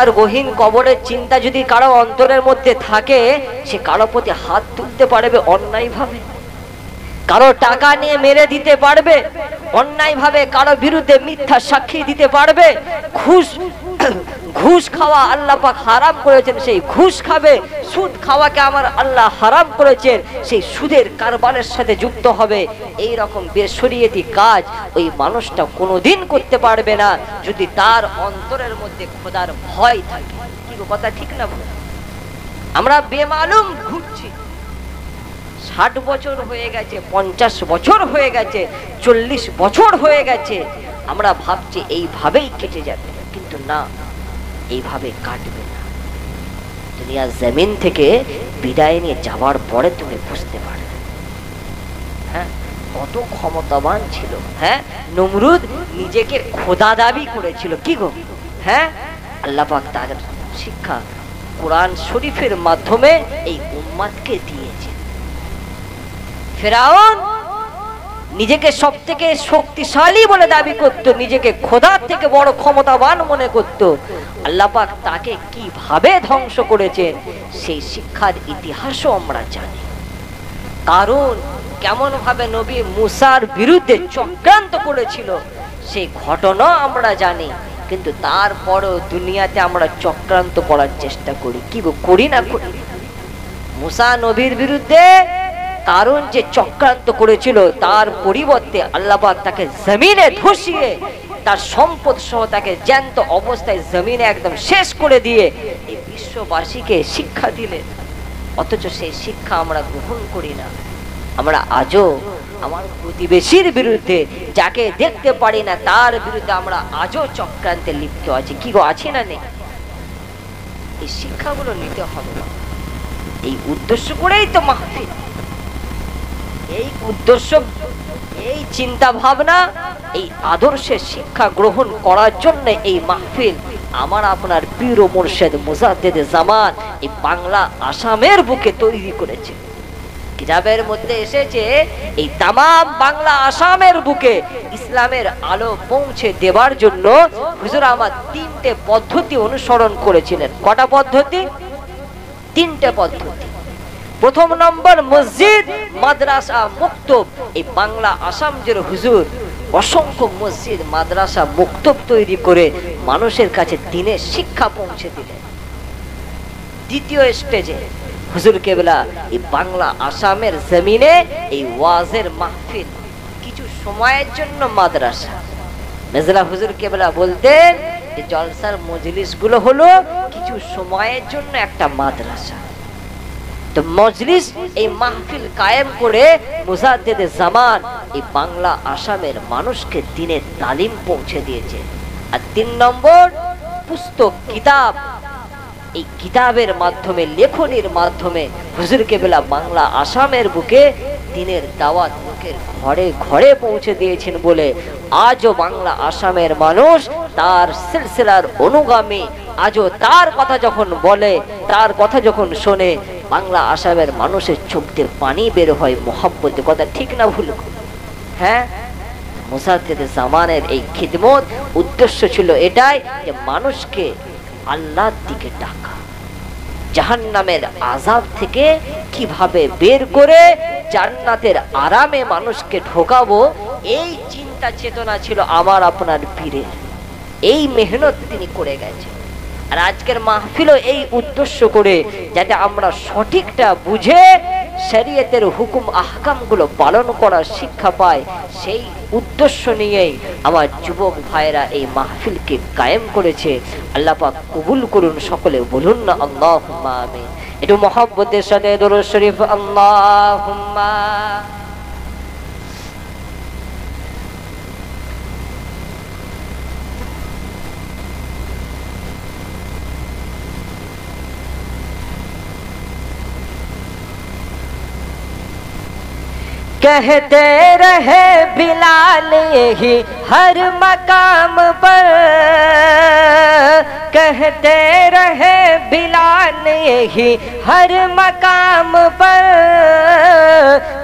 আর গহীন কবরের চিন্তা যদি কারো অন্তরের মধ্যে থাকে, সে কারো প্রতি হাত তুলতে পারবে অন্যায় ভাবে, কারো টাকা নিয়ে মেরে দিতে পারবে অন্যায় ভাবে, কারো বিরুদ্ধে মিথ্যা সাক্ষী দিতে পারবে। ঘুষ খাওয়া আল্লাহ পাক হারাম করেছেন, সেই ঘুষ খাবে। সুদ খাওয়াকে আমার আল্লাহ হারাম করেছেন, সেই সুদের কারবারের সাথে যুক্ত হবে। এই রকম বেশরিয়তি কাজ ওই মানুষটা কোনোদিন করতে পারবে না যদি তার অন্তরের মধ্যে খোদার ভয় থাকে। কি কথা ঠিক না? আমরা বেমালুম ঘুরছি, 60 বছর হয়ে গেছে, 50 বছর হয়ে গেছে, 40 বছর হয়ে গেছে, আমরা ভাবছি এইভাবেই কেটে যাবে, কিন্তু না, এইভাবে কাটবে না। দুনিয়ার জমিন থেকে বিদায় নিয়ে যাওয়ার পরে তুমি বুঝতে পারবে। হ্যাঁ, কত ক্ষমতাবান ছিল। হ্যাঁ, নমরুদ নিজেকে খোদা দাবি করেছিল। কি গো? হ্যাঁ, আল্লাহ পাক তার শিক্ষা কোরআন শরীফের মাধ্যমে এই উম্মতকে দিয়েছে। ফেরাউন নিজেকে সব থেকে শক্তিশালী বলে দাবি করত, নিজেকে খোদার থেকে বড় ক্ষমতাবান মনে করত। আল্লাহ পাক তাকে কিভাবে ধ্বংস করেছেন সেই শিক্ষার ইতিহাসও আমরা জানি। কারণ কেমন ভাবে নবী মুসার বিরুদ্ধে চক্রান্ত করেছিল সেই ঘটনা আমরা জানি, কিন্তু তারপরও দুনিয়াতে আমরা চক্রান্ত করার চেষ্টা করি। কি গো, করি না? করি। মুসা নবীর বিরুদ্ধে কারণ যে চক্রান্ত করেছিল, তার পরিবর্তে আল্লাহ পাক তাকে জমিনে ধসিয়ে তার সম্পদ সহ তাকে জ্যান্ত অবস্থায় জমিনে একদম শেষ করে দিয়ে এই বিশ্ববাসীকে শিক্ষা দিলেন। অথচ সেই শিক্ষা আমরা গ্রহণ করি না। আমরা আজও আমার প্রতিবেশীর বিরুদ্ধে, যাকে দেখতে পারি না তার বিরুদ্ধে আমরা আজও চক্রান্তে লিপ্ত আছি। কি গো, আছি না? নেই? এই শিক্ষাগুলো নিতে হবে। এই উদ্দেশ্য করেই তো মাহফিল, এই উদ্দেশ্য, এই চিন্তা ভাবনা, এই আদর্শের শিক্ষা গ্রহণ করার জন্য এই মাহফিল আমার আপনার পীর ও মুর্শিদ মুজাদ্দিদে জামান এই বাংলা আসামের বুকে তৈরি করেছে। কিতাবের মধ্যে এসেছে এই তামাম বাংলা আসামের বুকে ইসলামের আলো পৌঁছে দেবার জন্য হুজুর আমার 3টে পদ্ধতি অনুসরণ করেছিলেন। কটা পদ্ধতি? 3টে পদ্ধতি। প্রথম নম্বর, মসজিদ, মাদ্রাসা, মুক্তব। এই বাংলা আসাম জুড়ে হুজুর অসংখ্য মসজিদ, মাদ্রাসা, মুক্তব তৈরি করে মানুষের কাছে দ্বীনের শিক্ষা পৌঁছে দিলেন। দ্বিতীয় স্টেজে হুজুর কেবলা এই বাংলা আসামের জমিনে এই ওয়াজের মাহফিল, কিছু সময়ের জন্য মাদ্রাসা। মেজলা হুজুর কেবলা বলতেন যে জলসার মজলিস গুলো হলো কিছু সময়ের জন্য একটা মাদ্রাসা। তো মজলিস, এই মাহফিল কায়েম করে মুজাদ্দিদে জামান এই বাংলা আসামের মানুষকে দ্বীনের তালিম পৌঁছে দিয়েছে। আর 3 নম্বর, পুস্তক, কিতাব। এই কিতাবের মাধ্যমে, লেখনির মাধ্যমে হুজুর কেবলা বাংলা আসামের বুকে দ্বীনের দাওয়াত লোকের ঘরে ঘরে পৌঁছে দিয়েছেন বলে আজও বাংলা আসামের মানুষ তার সিলসিলার অনুগামী। আজও তার কথা যখন বলে, তার কথা যখন শোনে, বাংলা আসামের মানুষের চোখ দিয়ে পানি বের হয় মোহাব্বতে। কথা ঠিক না ভুল? হ্যাঁ, মুজাদ্দিদে জামানের এই খিদমত উদ্দেশ্য ছিল এটাই যে মানুষকে আল্লাহর দিকে ডাকা, জাহান্নামের আযাব থেকে কিভাবে বের করে জান্নাতের আরামে মানুষকে ঢোকাবো, এই চিন্তা চেতনা ছিল আমার আপনার পীরের। এই মেহনত তিনি করে গেছেন। আর আজকের মাহফিলও এই উদ্দেশ্য করে, যাতে আমরা সঠিকটা বুঝে শরীয়তের হুকুম আহকামগুলো পালন করার শিক্ষা পাই, সেই উদ্দেশ্য নিয়েই আমার যুবক ভাইরা এই মাহফিলকে কায়েম করেছে। আল্লাহ পাক কবুল করুন। সকলে বলুন না আল্লাহুম্মা আমিন। একটু মহব্বতের সাথে দরুদ শরীফ আল্লাহুম্মা। कहते रहे बिलाल ही हर मकाम पर, कहते रहे बिलाल ही हर मकाम पर,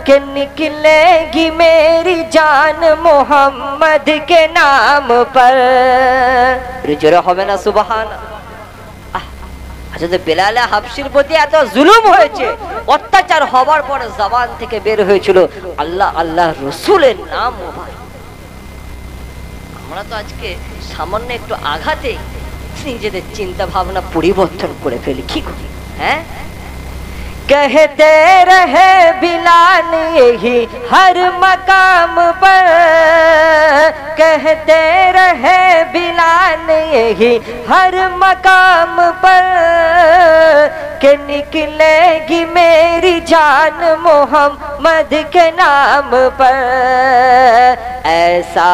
कि निकलेगी मेरी जान मोहम्मद के नाम पर। जोरे होबे ना सुबहान। হযরত বেলাল হাবশির প্রতি এত জুলুম হয়েছে, অত্যাচার হবার পরে জবান থেকে বের হয়েছিল আল্লাহ আল্লাহ রসুলের নাম মোবারক। আমরা তো আজকে সামান্য একটু আঘাতে নিজেদের চিন্তা ভাবনা পরিবর্তন করে ফেলি, কি করি? হ্যাঁ, कहते रहे बिलाल यही हर मकाम पर, कहते रहे बिलाल यही हर मकाम पर, कि निकलेगी मेरी जान मोहम्मद के नाम पर। ऐसा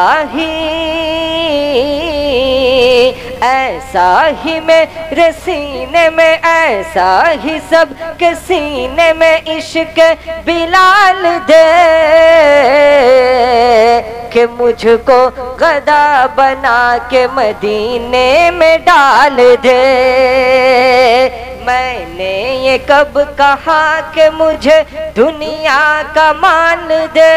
ही मेरे सीने में, ऐसा ही सब के सीने में इश्क बिलाल दे, कि मुझको गदा बना के मदीने में डाल दे। मैंने ये कब कहा कि मुझे दुनिया का मान दे,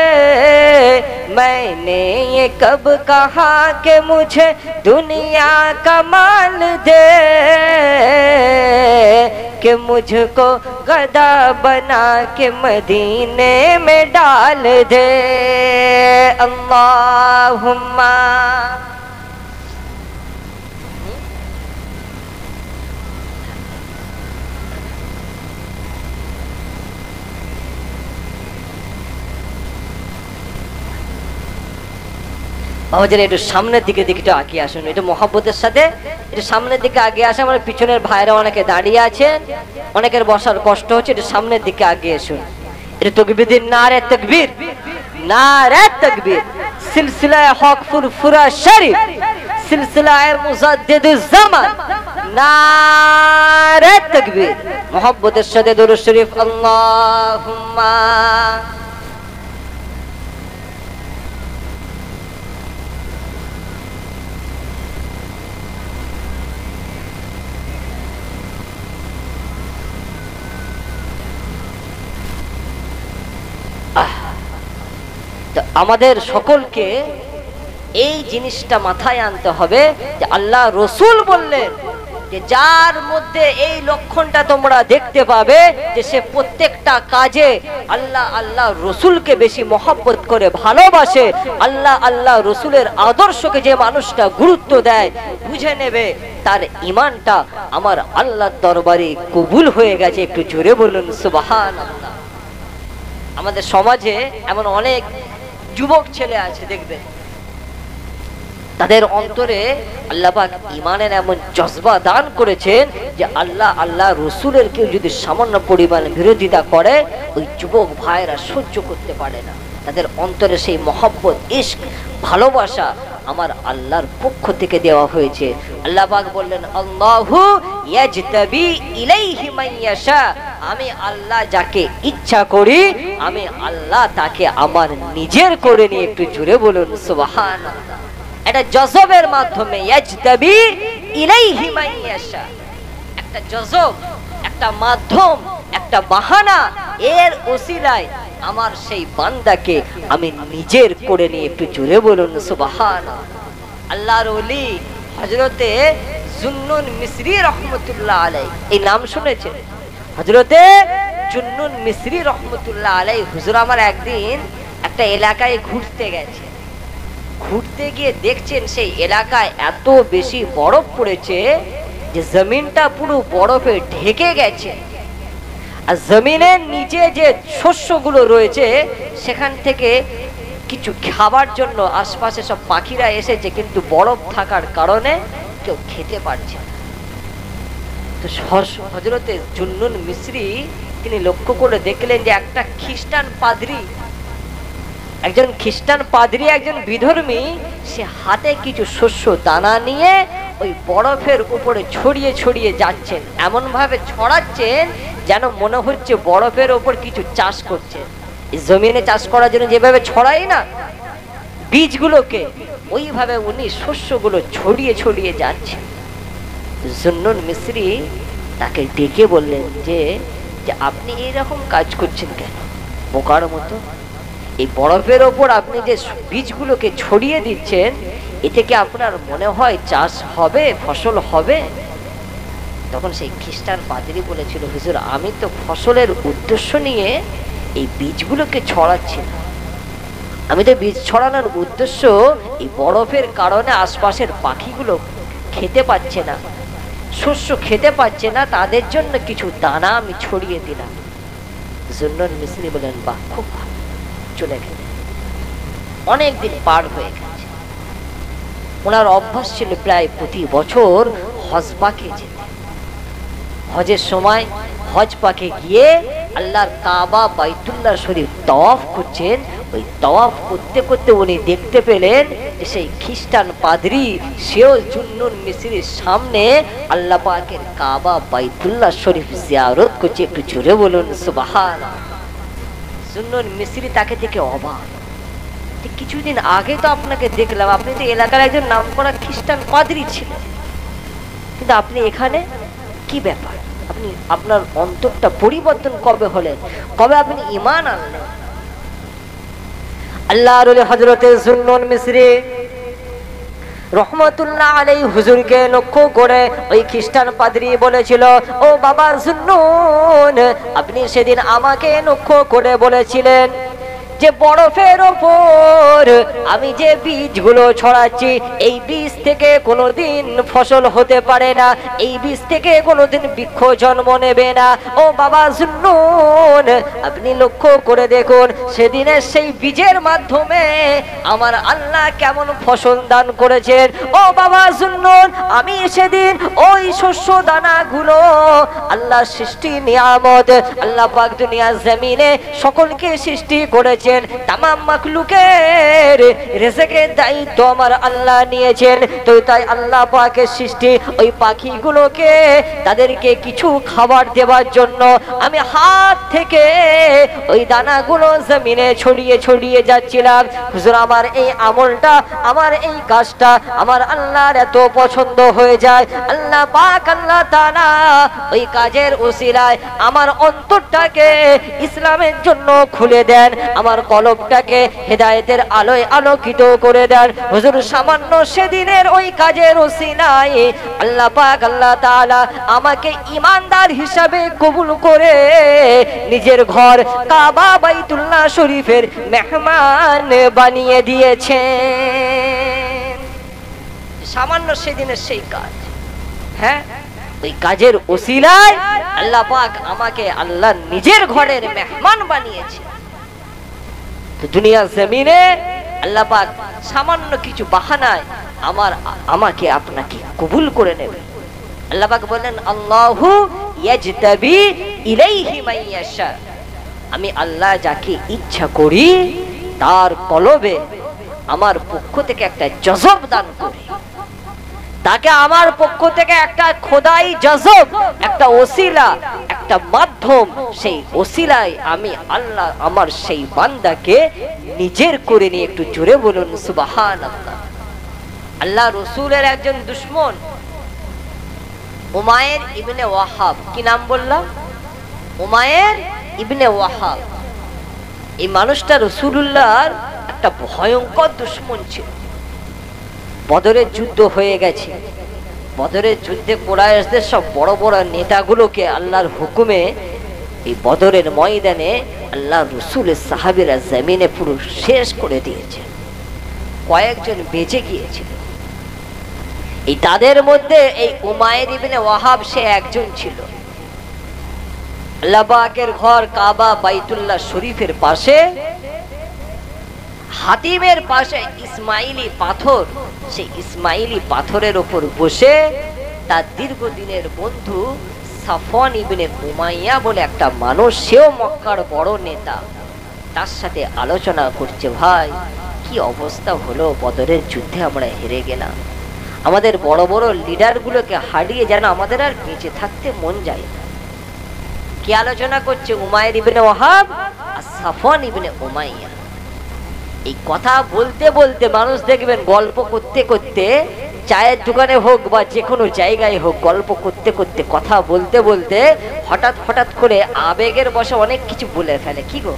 मैंने ये कब कहा कि मुझे दुनिया का मान दे, कि मुझको गदा बना के मदीने में डाल दे। अल्लाहुम्मा বাবাজান একটু সামনের দিকে একটু আগিয়ে আসুন, একটু মহব্বতের সাথে একটু সামনের দিকে আগিয়ে আসে। আমার পিছনের ভাইরা অনেকে দাঁড়িয়ে আছেন, অনেকের বসার কষ্ট হচ্ছে, একটু সামনের দিকে আগিয়ে আসুন। একটু তাকবীর দিন, নারে তাকবীর, নারে তাকবীর। সিলসিলায়ে হক ফুরফুরা শরীফ, সিলসিলায়ে মুজাদ্দিদুজ জামান, নারে তাকবীর। মহব্বতের সাথে দরুদ শরীফ। আল্লাহুম্মা আমাদের সকলকে এই জিনিসটা মাথায় আনতে হবে যে আল্লাহ রসুল বললেন যে যার মধ্যে এই লক্ষণটা তোমরা দেখতে পাবে যে সে প্রত্যেকটা কাজে আল্লাহ আল্লাহ রসুলকে বেশি মহব্বত করে ভালোবাসে, আল্লাহ আল্লাহ রসুলের আদর্শকে যে মানুষটা গুরুত্ব দেয়, বুঝে নেবে তার ঈমানটা আমার আল্লাহর দরবারে কবুল হয়ে গেছে। একটু জোরে বলুন সুবহানাল্লাহ। আমাদের সমাজে এমন অনেক যুবক ছেলে আছে, দেখবেন তাদের অন্তরে আল্লাহ পাক ঈমানের এমন জজবা দান করেছেন যে আল্লাহ আল্লাহ রসুলের কেউ যদি সামান্য পরিমাণ বিরোধিতা করে, ওই যুবক ভাইরা সহ্য করতে পারে না। তাদের অন্তরে সেই মহব্বত, ইশক, ভালোবাসা আমার আল্লাহর পক্ষ থেকে দেওয়া হয়েছে। আল্লাহ পাক বললেন আল্লাহু ইয়াজতাবি ইলাইহি মান ইয়াশা, আমি আল্লাহ যাকে ইচ্ছা করি আমি আল্লাহ তাকে আমার নিজের করে নিয়ে। একটু জোরে বলুন সুবহানাল্লাহ। এটা জজবের মাধ্যমে, ইয়াজতাবি ইলাইহি মান ইয়াশা, একটা জজব, একটা মাধ্যম, একটা বাহানা, এর ওসিলায় আমার সেই বান্দাকে আমি নিজের করে নিয়ে। একটু জোরে বলুন সুবহানাল্লাহ। আল্লাহর ওলি হযরতে জুন্নুন মিসরি রহমতুল্লাহ আলাইহি, এই নাম শুনেছেন? হযরতে জুন্নুন মিসরি রহমতুল্লাহ আলাইহি হুজুর আমার একদিন একটা এলাকায় ঘুরতে গেছে। ঘুরতে গিয়ে দেখছেন সেই এলাকায় এত বেশি বরফ পড়েছে যে জমিনটা পুরো বরফে ঢেকে গেছে, আর জমিনের নিচে যে শস্যগুলো রয়েছে সেখান থেকে কিছু খাবার জন্য আশপাশে সব পাখিরা এসেছে, কিন্তু বরফ থাকার কারণে কেউ খেতে পারছে না। তো হযরতে জুন্নুন মিসরি তিনি লক্ষ্য করে দেখলেন যে একটা খ্রিস্টান পাদ্রী, একজন খ্রিস্টান পাদ্রী, একজন বিধর্মী, সে হাতে কিছু শস্য দানা নিয়ে ওই বরফের উপরে ছড়িয়ে ছড়িয়ে যাচ্ছেন, এমন ভাবে ছড়াচ্ছেন যেন মনে হচ্ছে বরফের উপর কিছু চাষ করছে। জমিনে চাষ করার জন্য যেভাবে ছড়াই না বীজগুলোকে, ওইভাবে উনি শস্যগুলো ছড়িয়ে ছড়িয়ে যাচ্ছেন। জুন্নুন মিসরি তাকে ডেকে বললেন যে আপনি এইরকম কাজ করছেন কেন বোকার মতো? এই বরফের ওপর আপনি যে বীজগুলোকে ছড়িয়ে দিচ্ছেন, এতে কি আপনার মনে হয় চাষ হবে, ফসল হবে? তখন সেই খ্রিস্টান পাদ্রী বলেছিল, হুজুর আমি তো ফসলের উদ্দেশ্য নিয়ে এই বীজগুলোকে ছড়াচ্ছি না, আমি তো বীজ ছড়ানোর উদ্দেশ্য এই বরফের কারণে আশপাশের পাখিগুলো খেতে পাচ্ছে না, শস্য খেতে পাচ্ছে না, তাদের জন্য কিছু দানা আমি ছড়িয়ে দিলাম। জুন্নুন মিসরি বলেন, বাহ, খুব ভালো। চলে গেলেন। অনেকদিন পার হয়ে গেছে। ওনার অভ্যাস ছিল প্রায় প্রতি বছর হজ পাকে যেতে। হজের সময় হজ পাকে গিয়ে আল্লাহর কাবা বাইতুল্লাহ শরীফ তাওয়াফ করছেন। ওই তাওয়াফ করতে করতে উনি দেখতে পেলেন যে সেই খ্রিস্টান পাদ্রী সেও জুন্নুন মিসরির সামনে আল্লাহ পাকের কাবা বাইতুল্লাহ শরীফ জিয়ারত করছে। একটু জোরে বলুন সুবহানাল্লাহ। জুন্নুন মিসরি তাকে দেখে অবাক। কিছুদিন আগে তো আপনাকে দেখলাম, আপনি তো এলাকার একজন নামকরা খ্রিস্টান পাদ্রী ছিলেন, কিন্তু আপনি এখানে, কি ব্যাপার? আপনি আপনার অন্তরটা পরিবর্তন কবে হলেন? কবে আপনি ঈমান আনলেন? আল্লাহর ওলি হযরতে জুন্নুন মিসরি রহমাতুল্লাহ আলাইহি হুজুরকে লক্ষ্য করে ওই খ্রিস্টান পাদ্রী বলেছিল, ও বাবা জুন্নুন, আপনি সেদিন আমাকে লক্ষ্য করে বলেছিলেন যে বরফের ওপর আমি যে বীজগুলো ছড়াচ্ছি, এই বীজ থেকে কোনোদিন ফসল হতে পারে না, এই বীজ থেকে কোনোদিন বৃক্ষ জন্ম নেবে না। ও বাবা জুন্নুন, আপনি লক্ষ্য করে দেখুন সেদিনের সেই বীজের মাধ্যমে আমার আল্লাহ কেমন ফসল দান করেছেন। ও বাবা জুন্নুন, আমি সেদিন ওই শস্য দানাগুলো আল্লাহ সৃষ্টি নিয়ামত, আল্লাহ পাক দুনিয়া জমিনে সকলকে সৃষ্টি করেছেন, তামাম মাখলুকের রিজকের দায়িত্ব আমার আল্লাহ নিয়েছেন। তো তাই আল্লাহ পাকের সৃষ্টি ওই পাখিগুলোকে তাদেরকে কিছু খাবার দেওয়ার জন্য আমি হাত থেকে ওই দানাগুলো জমিনে ছড়িয়ে ছড়িয়ে যাচ্ছিলাম। হুজুর, আমার এই আমলটা, আমার এই কাজটা আমার আল্লাহর এত পছন্দ হয়ে যায়, আল্লাহ পাক আল্লাহ তাআলা ওই কাজের ওসিলায় আমার অন্তরটাকে ইসলামের জন্য খুলে দেন, আমার কলবটাকে হেদায়েতের আলোয় আলোকিত করে দেন। হুজুর, সামান্য সেদিনের ওই কাজের ওসিলায় আল্লাহ পাক আল্লাহ তাআলা আমাকে ঈমানদার হিসাবে কবুল করে নিজের ঘর কাবা বাইতুল্লাহ শরীফের মেহমান বানিয়ে দিয়েছেন। সামান্য সেদিনের সেই কাজ, হ্যাঁ, ওই কাজের ওসিলায় আল্লাহ পাক আমাকে আল্লাহ নিজের ঘরের মেহমান বানিয়েছে। দুনিয়ার জমিনে আল্লাহ পাক সামান্য কিছু বাহানায় আমাকে আপনাকে কবুল করে নেবে। আল্লাহ পাক বলেন, আল্লাহু ইয়াজতাবি ইলাইহি মান ইয়াশা, আমি আল্লাহ যাকে ইচ্ছা করি তার কলবে আমার পক্ষ থেকে একটা জজব দান করি, তাকে আমার পক্ষ থেকে একটা খোদাই জজব, একটা ওসিলা, একটা মাধ্যম, সেই ওসিলায় আমি আল্লাহ আমার সেই বান্দাকে নিজের করে নিয়ে, একটু জোরে বলুন সুবহানাল্লাহ। আল্লাহ রসুলের একজন দুশমন উমায়ের ইবনে ওয়াহাব, কি নাম বললাম? উমায়ের ইবনে ওয়াহাব। এই মানুষটা রসুলুল্লাহর একটা ভয়ঙ্কর দুশমন ছিল। বদরের যুদ্ধ হয়ে গেছে, বদরের যুদ্ধে কুরাইশদের সব বড় বড় নেতাগুলোকে আল্লাহর হুকুমে এই বদরের ময়দানে আল্লাহ রসুলের সাহাবীরা জমিনে পুরো শেষ করে দিয়েছে। কয়েকজন বেঁচে গিয়েছিল, এই তাদের মধ্যে এই উমায়ের ইবনে ওয়াহাব সে একজন ছিল। আল্লাহ পাকের ঘর কাবা বাইতুল্লাহ শরীফের পাশে হাতিমের পাশে ইসমাইলি পাথর, সেই ইসমাইলি পাথরের উপর বসে তার দীর্ঘদিনের বন্ধু সাফওয়ান ইবনে উমাইয়া বলে একটা মানুষ, সেও মক্কার বড় নেতা, তার সাথে আলোচনা করছে, ভাই কি অবস্থা হলো, বদরের যুদ্ধে আমরা হেরে গেলাম, আমাদের বড় বড় লিডারগুলোকে হারিয়ে যেন আমাদের আর বেঁচে থাকতে মন যায় না। কি আলোচনা করছে? উমায়ের ইবনে ওয়াহাব আর সাফওয়ান ইবনে উমাইয়া। এই কথা বলতে বলতে মানুষ দেখবেন গল্প করতে করতে, চায়ের দোকানে হোক বা যে কোনো জায়গায় হোক, গল্প করতে করতে কথা বলতে বলতে হঠাৎ হঠাৎ করে আবেগের বশে অনেক কিছু বলে ফেলে। কি গো,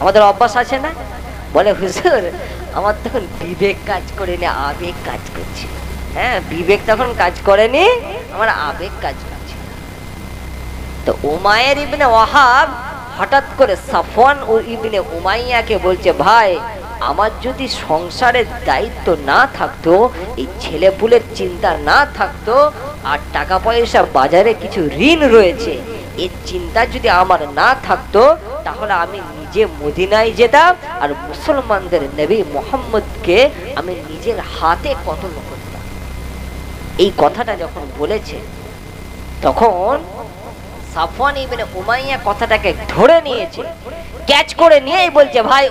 আমাদের অভ্যাস আছে না? বলে, হুজুর আমার তখন বিবেক কাজ করেনি, আবেগ কাজ করছে। হ্যাঁ, বিবেক তখন কাজ করেনি, আমার আবেগ কাজ করছে। তো উমায়ের ইবনে ওয়াহাব হঠাৎ করে সাফওয়ান ও ইবনে উমাইয়াকে বলছে, ভাই আমার যদি সংসারের দায়িত্ব না থাকতো, এই ছেলেপুলের চিন্তা না থাকতো, আর টাকা পয়সা বাজারে কিছু ঋণ রয়েছে এর চিন্তা যদি আমার না থাকতো, তাহলে আমি নিজে মদিনায় যেতাম আর মুসলমানদের নবী মুহাম্মদকে আমি নিজের হাতে কতল করতাম। এই কথাটা যখন বলেছে তখন সাফওয়ান ইবনে উমাইয়া কথাটাকে ধরে নিয়েছে, ক্যাচ করে নিয়েই বলছে, ভাই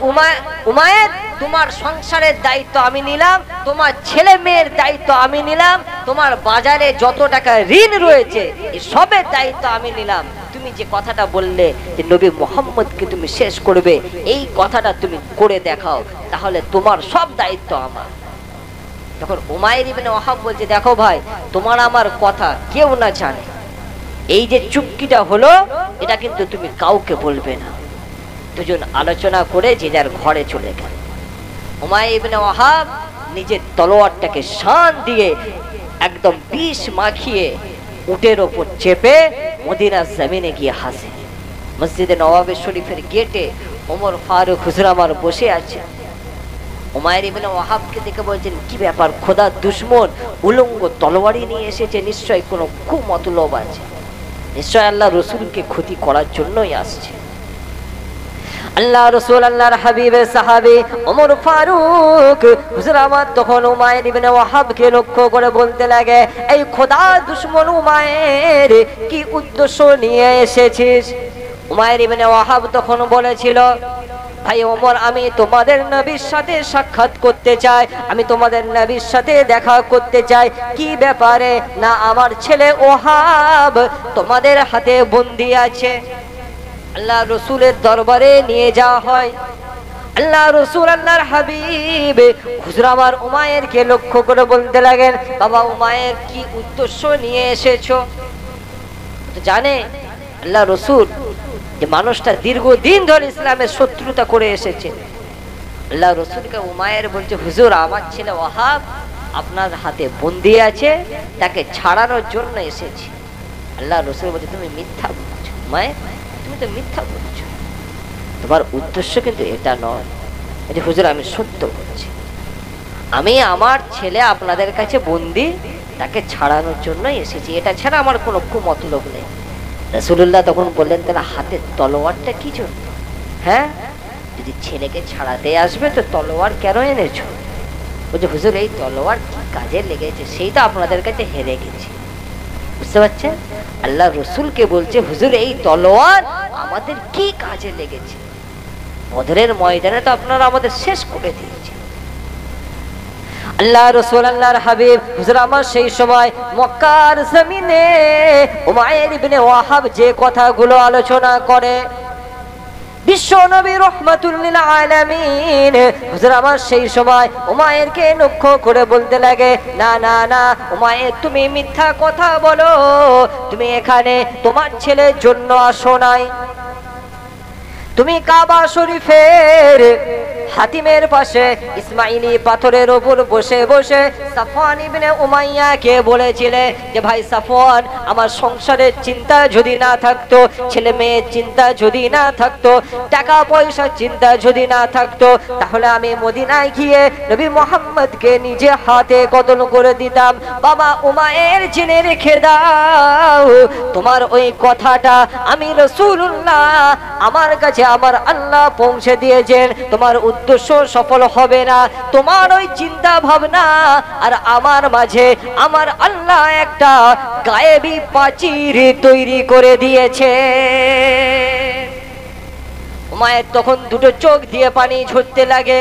উমায়ের, তোমার সংসারের দায়িত্ব আমি নিলাম, তোমার ছেলে মেয়ের দায়িত্ব আমি নিলাম, তোমার বাজারে যত টাকা ঋণ রয়েছে এই সবের দায়িত্ব আমি নিলাম। তুমি যে কথাটা বললে যে নবী মুহাম্মদকে তুমি শেষ করবে, এই কথাটা তুমি করে দেখাও, তাহলে তোমার সব দায়িত্ব আমার। তখন উমায়ের ইবনে ওয়াহাব বলছে, দেখো ভাই, তোমার আমার কথা কেউ না জানে, এই যে চুক্তিটা হলো এটা কিন্তু তুমি কাউকে বলবে না। দুজন আলোচনা করে যে যার ঘরে চলে গেল। উমাইর ইবনে ওয়াহাব নিজের তলোয়ারটাকে শান দিয়ে একদম বিষ মাখিয়ে উটের ওপর চেপে মদিনার জমিনে গিয়ে হাসে। মসজিদে নওয়াবে শরীফের গেটে ওমর ফারুক হুজুর আমার বসে আছে। উমাইর ইবনে ওয়াহাবকে দেখে বলছেন, কি ব্যাপার, খোদার দুশমন উলঙ্গ তলোয়ারি নিয়ে এসেছে, নিশ্চয় কোনো কুমতলব আছে, নিশ্চয় আল্লাহ রসুলকে ক্ষতি করার জন্যই আসছে। আল্লাহ রসুল আল্লাহর হাবিবের সাহাবী ওমর ফারুক হুজুর আমার তখন উমাইর ইবনে ওয়াহাবকে লক্ষ্য করে বলতে লাগে, এই খোদার দুশমন উমাইর, কি উদ্দেশ্য নিয়ে এসেছিস? উমাইর ইবনে ওয়াহাব তখন বলেছিল, ভাই ওমর, আমি তোমাদের নবীর সাথে সাক্ষাৎ করতে চাই, আমি তোমাদের নবীর সাথে দেখা করতে চাই। কি ব্যাপারে? না, আমার ছেলে ওহাব তোমাদের হাতে বন্দী আছে। আল্লাহ রসুলের দরবারে নিয়ে যাওয়া হয়। আল্লাহ রসুল আল্লাহর হাবিব হুজুর আমার উমায়েরকে লক্ষ্য করে বলতে লাগেন, বাবা উমায়ের, কি উদ্দেশ্য নিয়ে এসেছো? জানে আল্লাহ রসুল যে মানুষটা দীর্ঘদিন ধরে ইসলামের শত্রুতা করে এসেছে। আল্লাহ রসুলকে উমায়ের বলছে, হুজুর, আমার ছেলে ওয়াহাব আপনার হাতে বন্দী আছে, তাকে ছাড়ানোর জন্য এসেছি। আল্লাহ রসুল বলছে, তুমি মিথ্যা বলছো উমায়ের, তুমি তো মিথ্যা বলছো, তোমার উদ্দেশ্য কিন্তু এটা নয়। বলছে, হুজুর, আমি সত্য বলছি, আমি আমার ছেলে আপনাদের কাছে বন্দী, তাকে ছাড়ানোর জন্য এসেছি, এটা ছাড়া আমার কোনো কুমতলব নেই। রাসূলুল্লাহ তখন বললেন, তাহলে হাতের তলোয়ারটা কি জন্য? হ্যাঁ, যদি ছেলেকে ছাড়াতে আসবে তো তলোয়ার কেন এনেছো? বলছে, হুজুর, এই তলোয়ার কি কাজে লেগেছে সেই তো আপনাদের কাছে হেরে গেছি। বুঝতে পারছেন? আল্লাহ রসুলকে বলছে, হুজুর, এই তলোয়ার আমাদের কি কাজে লেগেছে? বদরের ময়দানে তো আপনারা আমাদের শেষ করে দিয়েছে। আল্লাহ রসুল আল্লাহর হাবিব হুজুর আমার সেই সময় মক্কার জমিনে উমাইর ইবনে ওয়াহাব যে কথাগুলো আলোচনা করে, বিশ্ব নবী রাহমাতুল লিল আলামিন হুজুর আমার সেই সময় উমাইরকে লক্ষ্য করে বলতে লাগে, না না না উমাইর, তুমি মিথ্যা কথা বলো, তুমি এখানে তোমার ছেলের জন্য আসো নাই, তুমি কাবা শরীফের হাতিমের পাশে ইসমাইলি পাথরের উপর বসে বসে সাফওয়ান ইবনে উমাইয়াকে বলেছিলে যে, ভাই সাফওয়ান, আমার সংসারের চিন্তা যদি না থাকতো, ছেলে মেয়ের চিন্তা যদি না থাকতো, টাকা পয়সার চিন্তা যদি না থাকতো, তাহলে আমি মদিনায় গিয়ে নবী মুহাম্মদকে নিজে হাতে কতল করে দিতাম। বাবা উমাইর, জেনে রেখে দাও, তোমার ওই কথাটা আমি রাসূলুল্লাহ আমার কাছে আমার আল্লাহ পৌঁছে দিয়েছেন, তোমার উদ্দেশ্য সফল হবে না। তোমার ওই চিন্তা ভাবনা আর আমার মাঝে আমার আল্লাহ একটা গায়েবী প্রাচীর তৈরি করে দিয়েছে। উমাইর তখন দুটো চোখ দিয়ে পানি ঝরতে লাগে।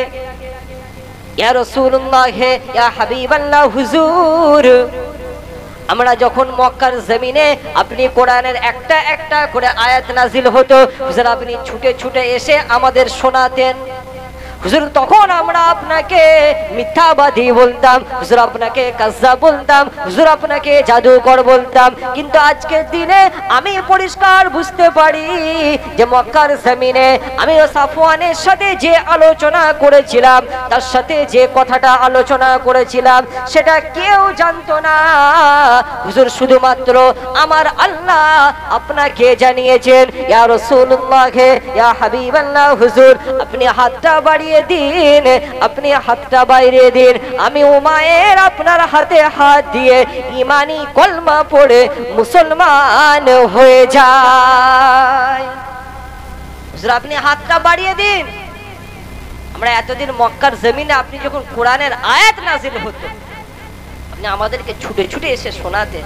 ইয়া রাসূলুল্লাহ, ইয়া হাবিবাল্লাহ, হুজুর, আমরা যখন মক্কার জমিনে আপনি কোরআনের একটা একটা করে আয়াত নাজিল হতো, হুজুর আপনি ছুটে ছুটে এসে আমাদের শোনাতেন। হুজুর তখন আমরা আপনাকে মিথ্যাবাদী বলতাম, হুজুর আপনাকে কাজ্জাব বলতাম, হুজুর আপনাকে জাদুকর বলতাম। কিন্তু আজকের দিনে আমি পরিষ্কার বুঝতে পারি যে মক্কার জমিনে আমি সাফওয়ানের সাথে যে আলোচনা করেছিলাম, তার সাথে যে কথাটা আলোচনা করেছিলাম সেটা কেউ জানতো না। হুজুর শুধুমাত্র আমার আল্লাহ আপনাকে জানিয়েছেন, ইয়া রাসূলুল্লাহ, ইয়া হাবিবাল্লাহ, হুজুর আপনি হাতটা বাড়িয়ে দিন, আপনি হাতটা বাইরে দিন, আমি উমায়ের আপনার হাতে হাত দিয়ে ঈমানি কলমা পড়ে মুসলমান হয়ে যায়। হুজুর আপনি হাতটা বাড়িয়ে দিন। আমরা এতদিন মক্কার জমিনে আপনি যখন কোরআনের আয়াত নাযিল হতো আপনি আমাদেরকে ছুটে ছুটে এসে শোনাতেন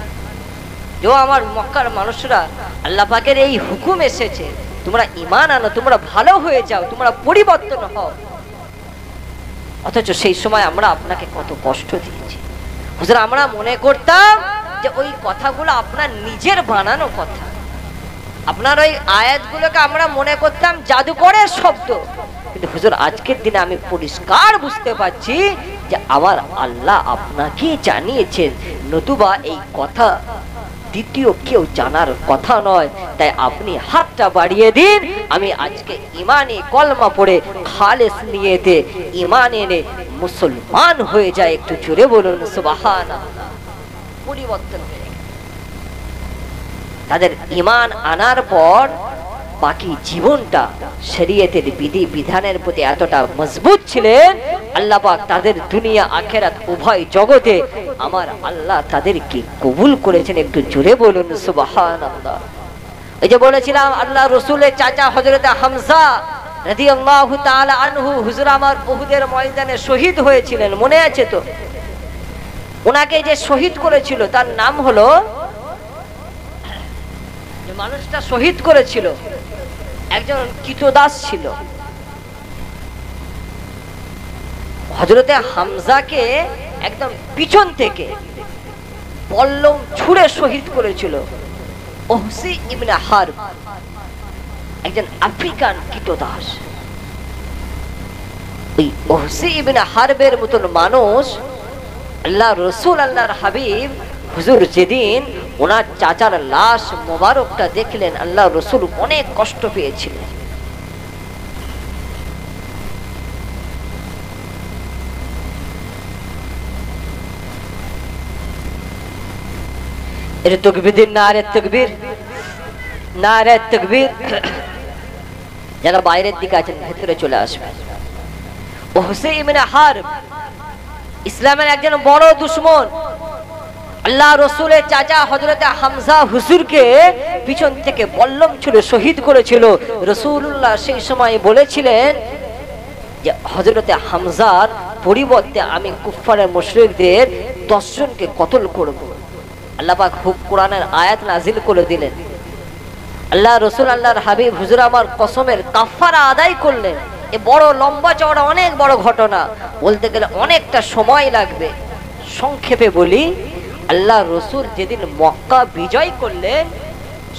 যে আমার মক্কার মানুষরা আল্লাহ পাকের এই হুকুম এসেছে, তোমরা ঈমান আনো, তোমরা ভালো হয়ে যাও, তোমরা পরিবর্তন হও। অথচ সেই সময় আমরা আপনাকে কত কষ্ট দিয়েছি। হুজুর আমরা মনে করতাম যে ওই কথাগুলো আপনার নিজের বানানো কথা, আপনার ওই আয়াতগুলোকে আমরা মনে করতাম জাদুকরের শব্দ। কিন্তু হুজুর আজকের দিনে আমি পরিষ্কার বুঝতে পারছি যে আমার আল্লাহ আপনাকে জানিয়েছেন, নতুবা এই কথা দ্বিতীয় কেউ জানার কথা নয়। তাই আপনি হাতটা বাড়িয়ে দিন, আমি আজকে ঈমানি কলমা পড়ে খালেস নিয়েতে ঈমান এনে মুসলমান হয়ে যায়। একটু জোরে বলুন সুবহানাল্লাহ। পরিবর্তন হয়ে গেল। তাদের ঈমান আনার পর বাকি জীবনটা শরীয়তের বিধি বিধানের প্রতি এতটা মজবুত ছিলেন, আল্লাহ পাক তাদের দুনিয়া আখিরাত উভয় জগতে আমার আল্লাহ তাদেরকে কবুল করেছেন। একটু জোরে বলুন সুবহানাল্লাহ। এই যে বলেছিলাম আল্লাহ রাসূলের চাচা হযরত হামজা রাদিয়াল্লাহু তাআলা আনহু হুজুর আমার উহুদের ময়দানে শহীদ হয়েছিলেন, মনে আছে তো? ওনাকে যে শহীদ করেছিল তার নাম হলো, যে মানুষটা শহীদ করেছিল একজন কৃতদাস ছিল। হযরতে হামজাকে একদম পিছন থেকে বল্লম ছুঁড়ে শহীদ করেছিল ওহসি ইবনে হারব, একজন আফ্রিকান কৃতদাস। ওই ওহসি ইবনে হারবের মতন মানুষ আল্লাহ রসুল আল্লাহর হাবিব হুজুর যেদিন ওনার চাচার লাশ মোবারকটা দেখলেন, আল্লাহ রসুল অনেক কষ্ট পেয়েছিলেন। এটা তাকবীর, নারে তাকবীর, নারে তাকবীর। যারা বাইরের দিকে আছেন ভেতরে চলে আসবেন। ওহসি ইবনে হারব ইসলামের একজন বড় দুশমন। আল্লাহ রসুলের চাচা হযরতে হামজা হুজুরকে পিছন থেকে বল্লম ছুঁড়ে শহীদ করেছিল। রাসূলুল্লাহ সেই সময় বলেছিলেন যে হযরতে হামজার পরিবর্তে আমি কুফফারের মুশরিকদের 10 জনকে কতল করব। আল্লাহ পাক কোরআনের আয়াত নাযিল করে দিলেন। আল্লাহ রসুল আল্লাহর হাবিব হুজুর আমার কসমের কাফারা আদায় করলেন। এ বড় লম্বা চওড়া অনেক বড় ঘটনা, বলতে গেলে অনেকটা সময় লাগবে। সংক্ষেপে বলি, আল্লাহ রসুল যেদিন মক্কা বিজয় করলেন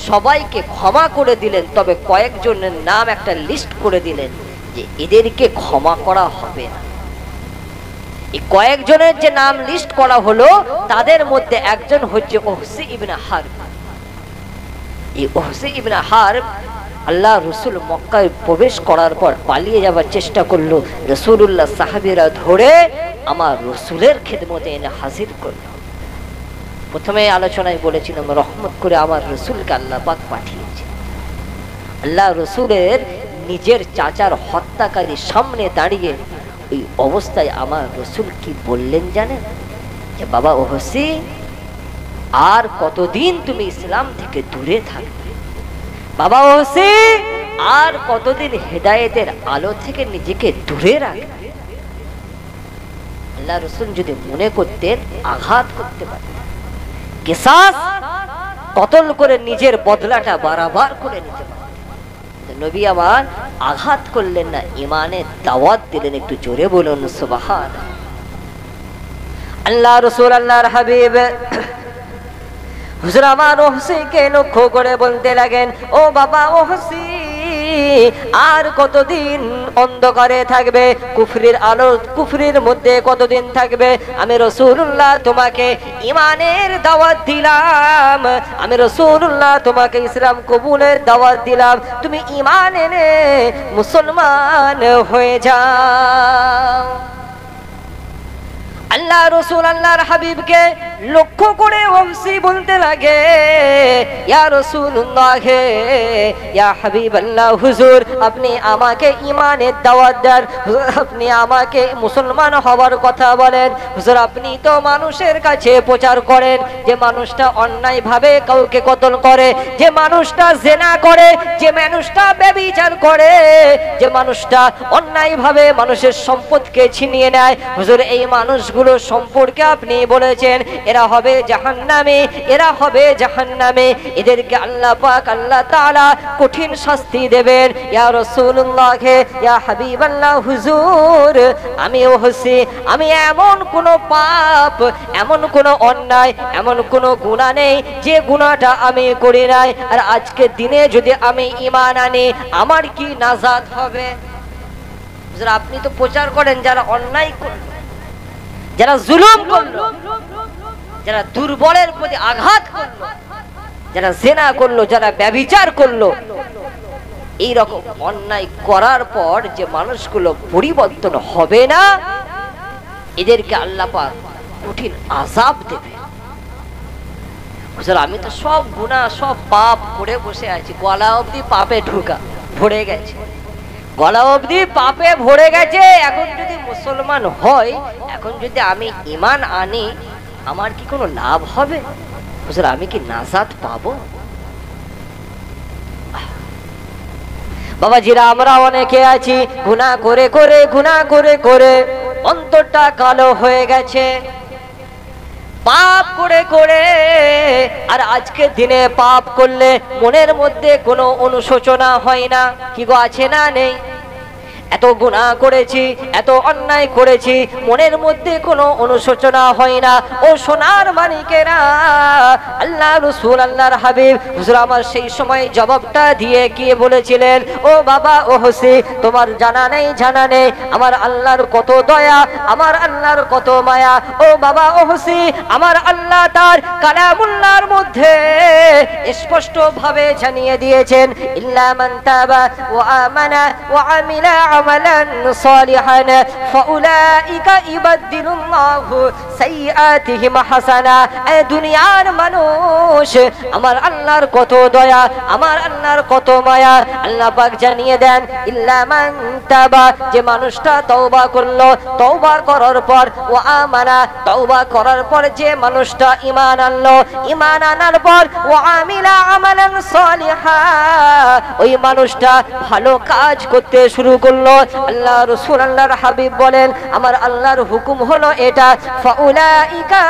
সবাইকে ক্ষমা করে দিলেন, তবে কয়েকজনের নাম একটা লিস্ট করে দিলেন যে এদেরকে ক্ষমা করা হবে না। এই কয়েকজনের যে নাম লিস্ট করা হলো তাদের মধ্যে একজন হচ্ছে ওহসি ইবনে হারব। এই ওহসি ইবনে হারব আল্লাহ রসুল মক্কায় প্রবেশ করার পর পালিয়ে যাবার চেষ্টা করলো। রাসূলুল্লাহ সাহাবীরা ধরে আমার রসুলের খেদমতে এনে হাজির করল। প্রথমে আলোচনায় বলেছিলাম রহমত করে আমার রসুলকে আল্লাহ পাক পাঠিয়েছে। আল্লাহ রসুলের নিজের চাচার হত্যাকারীর সামনে দাঁড়িয়ে ওই অবস্থায় আমার রসুল কি বললেন জানেন? যে বাবা ওহসি, আর কতদিন তুমি ইসলাম থেকে দূরে থাকবে? বাবা ওহসি, আর কতদিন হেদায়েতের আলো থেকে নিজেকে দূরে রাখবে? আল্লাহ রসুল যদি মনে করতেন আঘাত করতে পারতেন, কিসাস কতল করে নিজের বদলাটা বারবার করে নিতে পারতেন। নবী আমার আঘাত করলেন না, ঈমানের দাওয়াত দিলেন। একটু জোরে বলুন সুবহানাল্লাহ। আল্লাহ রাসূল আল্লাহর হাবিব হুজুর আমার ওহসিকে লক্ষ্য করে বলতে লাগেন, ও বাবা ওহসি, আর কতদিন অন্ধকারে থাকবে, কুফরির আলো কুফরির মধ্যে কতদিন থাকবে? আমি রাসূলুল্লাহ তোমাকে ঈমানের দাওয়াত দিলাম, আমি রাসূলুল্লাহ তোমাকে ইসলাম কবুলের দাওয়াত দিলাম, তুমি ঈমান এনে মুসলমান হয়ে যাও। আল্লাহ রাসূল আল্লাহর হাবিবকে লক্ষ্য করে ওমসি বলতে লাগে, ইয়া রাসূলুল্লাহ হে, ইয়া হাবিবাল্লাহ, হুজুর আপনি আমাকে ঈমানের দাওয়াত দেন, আপনি আমাকে মুসলমান হওয়ার কথা বলেন। হুজুর আপনি তো মানুষের কাছে প্রচার করেন যে মানুষটা অন্যায়ভাবে কাউকে কতল করে, যে মানুষটা জিনা করে, যে মানুষটা ব্যভিচার করে, যে মানুষটা অন্যায়ভাবে মানুষের সম্পদকে ছিনিয়ে নেয়, হুজুর এই মানুষগুলো সম্পর্কে আপনি বলেছেন এরা হবে জাহান্নামী, এরা হবে জাহান্নামী, এদেরকে আল্লাহ পাক আল্লাহ তাআলা কঠিন শাস্তি দেবেন। ইয়া রাসূলুল্লাহ ইয়া হাবিবাল্লাহ, হুজুর আমিও হচ্ছি, আমি এমন কোন পাপ, এমন কোন অন্যায়, এমন কোন গুনাহ নেই যে গুনাহটা আমি করি নাই, আর আজকের দিনে যদি আমি ঈমান আনি আমার কি নাজাত হবে? হুজুর আপনি তো প্রচার করেন যারা অন্যায় করলো, যারা জুলুম করলো, যারা দুর্বলের প্রতি আঘাত করলো, যারা জিনা করলো, যারা ব্যভিচার করলো, এই রকম অন্যায় করার পর যে মানুষগুলো পরিবর্তন হবে না এদেরকে আল্লাহ পাক কঠিন আযাব দেবে। হুজুর আমি তো সব গুনাহ সব পাপ করে বসে আছি, গলা অবধি পাপে ঢুকা ভরে গেছে, গলা অবধি পাপে ভরে গেছে, এখন যদি মুসলমান হয়, এখন যদি আমি ঈমান আনি আমার কি কোনো লাভ হবে? হুজুর আমি কি নাজাত পাবো? বাবাজিরা আমরা অনেকে আছি গুনাহ করে করে, গুনাহ করে করে অন্তরটা কালো হয়ে গেছে, পাপ করে করে, আর আজকের দিনে পাপ করলে মনের মধ্যে কোনো অনুশোচনা হয় না। কি গো আছে না নেই? এত গুনাহ করেছি, এত অন্যায় করেছি, মনের মধ্যে কোনো অনুশোচনা হয় না। ও সোনার মানিকেরা, আল্লাহ রাসূল আল্লাহর হাবিব হুজুর আমার সেই সময় জবাবটা দিয়ে কি বলেছিলেন, ও বাবা ও হসি তোমার জানা নেই, জানা নেই আমার আল্লাহর কত দয়া, আমার আল্লাহর কত মায়া। ও বাবা ও হসি আমার আল্লাহ তার কালামুল্লাহর মধ্যে স্পষ্ট ভাবে জানিয়ে দিয়েছেন, ইল্লা মান তাবা ওয়া আমানা ওয়া আমিলা আমালান সালিহান ফাউলাইকা ইবাদদিলুল্লাহু সাইয়্যাতিহিম হাসানা। এই দুনিয়ার মানুষ আমার আল্লাহর কত দয়া, আমার আল্লাহর কত মায়া। আল্লাহ পাক জানিয়ে দেন, ইল্লা মান তাবা, যে মানুষটা তওবা করলো, তওবা করার পর ওয়া আমানা, তওবা করার পর যে মানুষটা ঈমান আনলো, ঈমান আনার পর ওয়া আমিলা আমালান সালিহা, ওই মানুষটা ভালো কাজ করতে শুরু করলো। আল্লাহ রাসূল আল্লাহর হাবিব বলেন আমার আল্লাহর হুকুম হলো এটা, ফাউলাইকা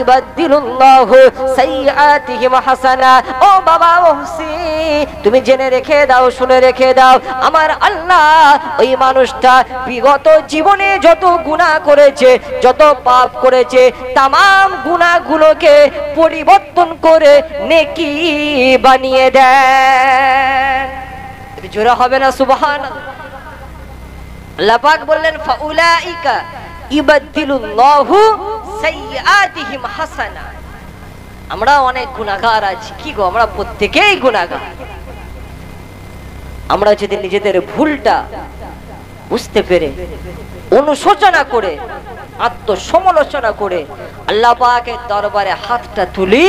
ইবাদদিলুল্লাহু সাইয়্যাতিহিম হাসানা। ও বাবা ওহসি তুমি জেনে রেখে দাও, শুনে রেখে দাও, আমার আল্লাহ ওই মানুষটা বিগত জীবনে যত গুনাহ করেছে, যত পাপ করেছে, तमाम গুনাহগুলোকে পরিবর্তন করে নেকি বানিয়ে দেন। এটা জোরে হবে না সুবহানাল্লাহ? আল্লাহ পাক বললেন ফাউলাইকা ইবাদদিলুল্লাহু সাইয়্যাতিহিম হাসানা। আমরা অনেক গুনাহগার আছি, কি গো আমরা প্রত্যেকেই গুনাহগার। আমরা যদি নিজেদের ভুলটা বুঝতে পেরে অনুশোচনা করে আত্মসমালোচনা করে আল্লাহ পাকের দরবারে হাতটা তুলি,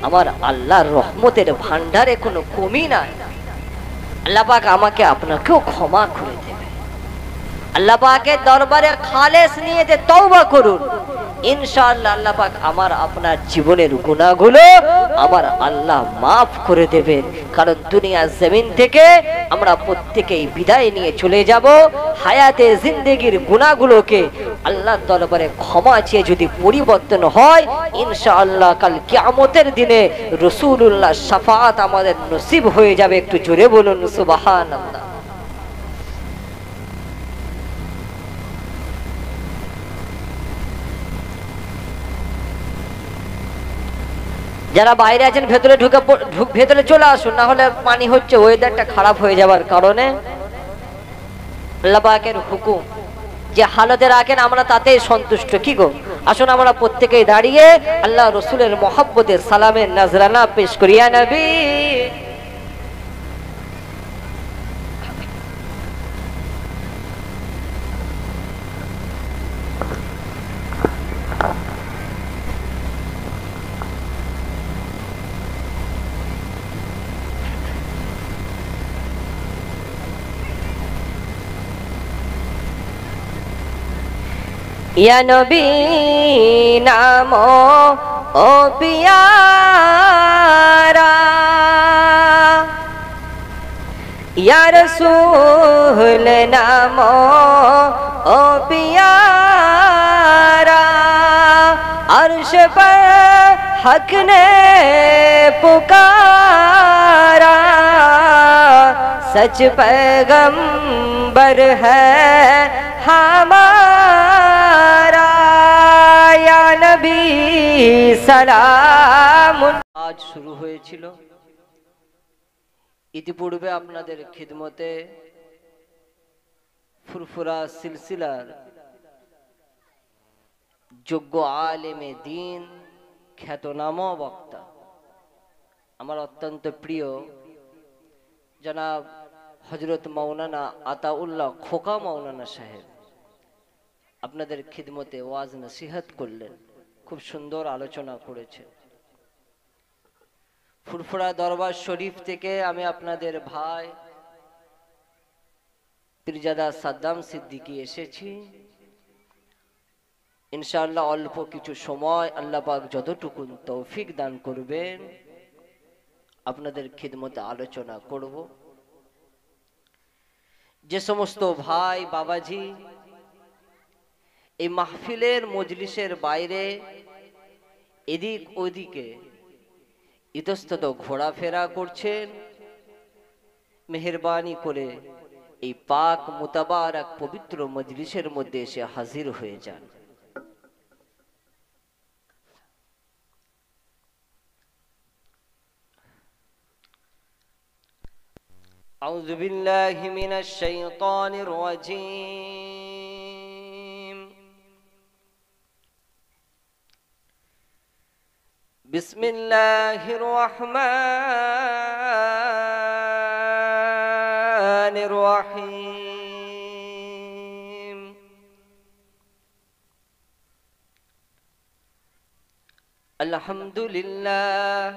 আমার আল্লাহর রহমতের ভান্ডারে কোনো কমি নাই। আল্লাহ পাক আমাকে আপনাকেও ক্ষমা করে দেবে। আল্লাহ পাকের দরবারে খালেস নিয়েতে তওবা করুন, ইনশাআল্লাহ আল্লাহ পাক আমার আপনার জীবনের গুনাহগুলো আমার আল্লাহ মাফ করে দেবেন। কারণ দুনিয়ার জমিন থেকে আমরা প্রত্যেকেই বিদায় নিয়ে চলে যাব। হায়াতে জিন্দেগির গুনাহগুলোকে আল্লাহর দরবারে ক্ষমা চেয়ে যদি পরিবর্তন হয়, ইনশাআল্লাহ কাল কিয়ামতের দিনে রাসূলুল্লাহ শাফাআত আমাদের নসিব হয়ে যাবে। একটু জোরে বলুন সুবহানাল্লাহ। যারা বাইরে আছেন ভেতরে ভেতরে চলে আসুন, না হলে পানি হচ্ছে ওয়েদারটা খারাপ হয়ে যাওয়ার কারণে। আল্লাহ পাকের হুকুম যে হালতে রাখেন আমরা তাতেই সন্তুষ্ট। কি গো, আসুন আমরা প্রত্যেকেই দাঁড়িয়ে আল্লাহ রসুলের মহব্বতের সালামের নাজরানা পেশ করিয়া নবী। या नबी नामो ओ प्यारा, या रसूल नामो ओ प्यारा, अर्श पर हक ने पुकारा, सच पैगंबर है हमारा, या नबी सलाम। आज शुरू হয়েছিল, ইতিপূর্বে আপনাদের খিদমতে ফুরফুরা সিলসিলার যোগ্য আলেমে দ্বীন, খ্যাতনামা বক্তা, আমার অত্যন্ত প্রিয় জনাব হযরত মাওলানা আতাউল্লাহ খোকা মাওলানা সাহেব আপনাদের খিদমতে ওয়াজ নসিহত করলেন। খুব সুন্দর আলোচনা করেছেন। ফুরফুরা দরবার শরীফ থেকে আমি আপনাদের ভাই পীরজাদা সাদ্দাম সিদ্দিকী এসেছি। ইনশাআল্লাহ অল্প কিছু সময় আল্লাহ পাক যতটুকু তৌফিক দান করবেন আপনাদের খিদমতে আলোচনা করব। যে সমস্ত ভাই বাবাজি এই মাহফিলের মজলিসের বাইরে এদিক ওদিকে ইতস্তত ঘোরাফেরা করছেন, মেহেরবানি করে এই পাক মুতাবারক পবিত্র মজলিসের মধ্যে এসে হাজির হয়ে যান। আউযু বিল্লাহি মিনাশ শাইতানির রাজীম। বিসমিল্লাহির রহমানির রহিম। আলহামদুলিল্লাহ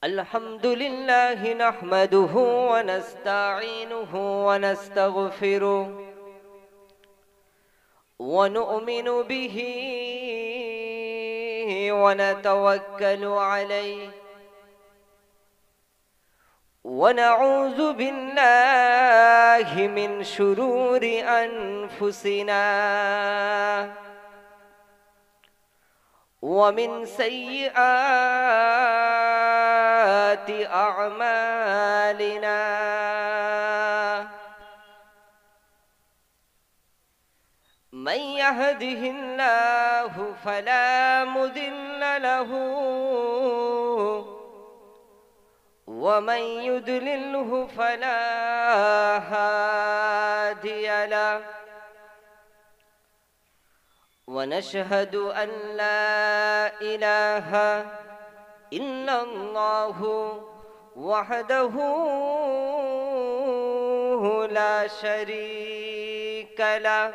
আলহামদুলিল্লাহি নাহমাদুহু ওয়া নাস্তাঈনুহু ওয়া নাস্তাগফিরুহু ওয়া নু'মিনু বিহি ওয়া নাতাওয়াক্কালু আলাইহি ওয়া নাউযু বিল্লাহি মিন শুরুরি আনফুসিনা ومن سيئات أعمالنا من يهده الله فلا مضل له ومن يضلله فلا هادي له ونشهد أن لا إله إلا الله وحده لا شريك له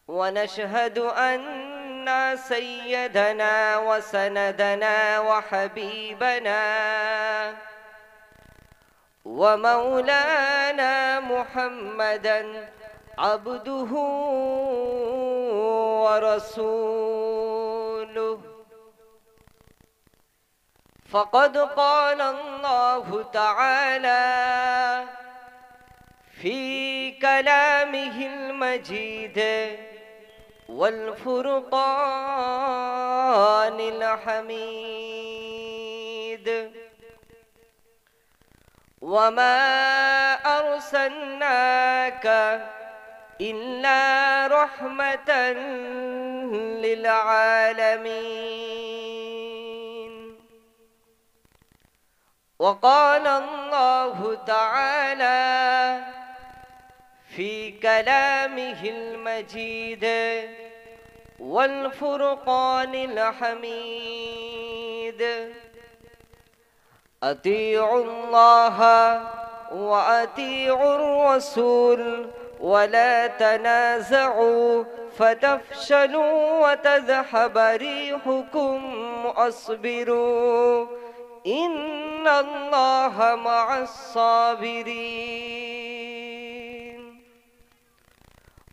ونشهد أن سيدنا وسندنا وحبيبنا ومولانا محمدا عبده ورسوله فقد قال الله تعالى في كلامه المجيد والفرقان الحميد وما أرسلناك إلا رحمة للعالمين. وقال الله تعالى في كلامه المجيد والفرقان الحميد: أطيعوا الله وأطيعوا الرسول ولا تنازعوا فتفشلوا وتذهب ريحكم واصبروا إن الله مع الصابرين.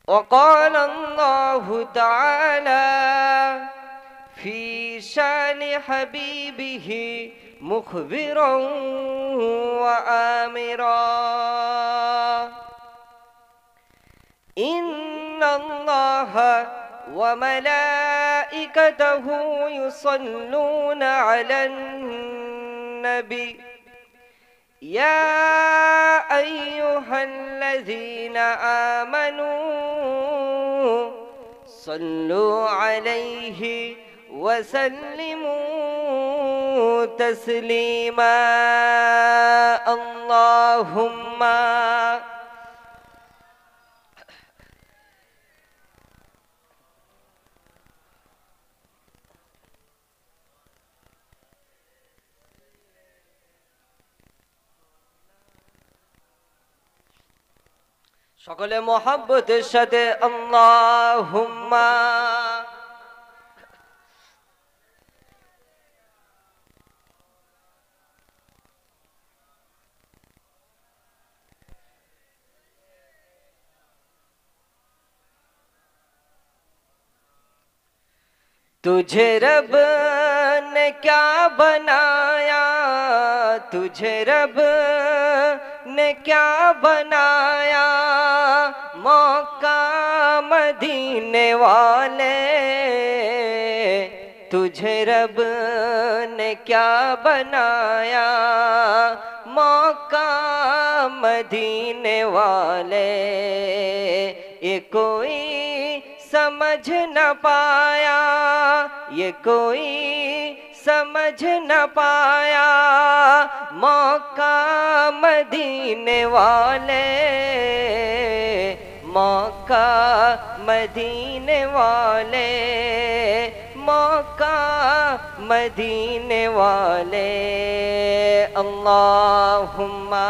وقال الله تعالى في شان حبيبه مخبرا وآمرا: إن الله وملائكته يصلون على النبي يا أيها الذين آمنوا صلوا عليه وسلموا تسليما. اللهم সকলে মোহাব্বতের সাথে আল্লাহুম্মা। तुझे रब ने क्या बनाया, तुझे रब ने क्या बनाया, मक्का मदीने वाले। तुझे रब ने क्या बनाया, मक्का मदीने वाले। ये कोई समझ न पाया, ये कोई समझ न पाया, मक्का मदीने वाले, मक्का मदीने वाले, मक्का मदीने वाले। अल्लाहुम्मा।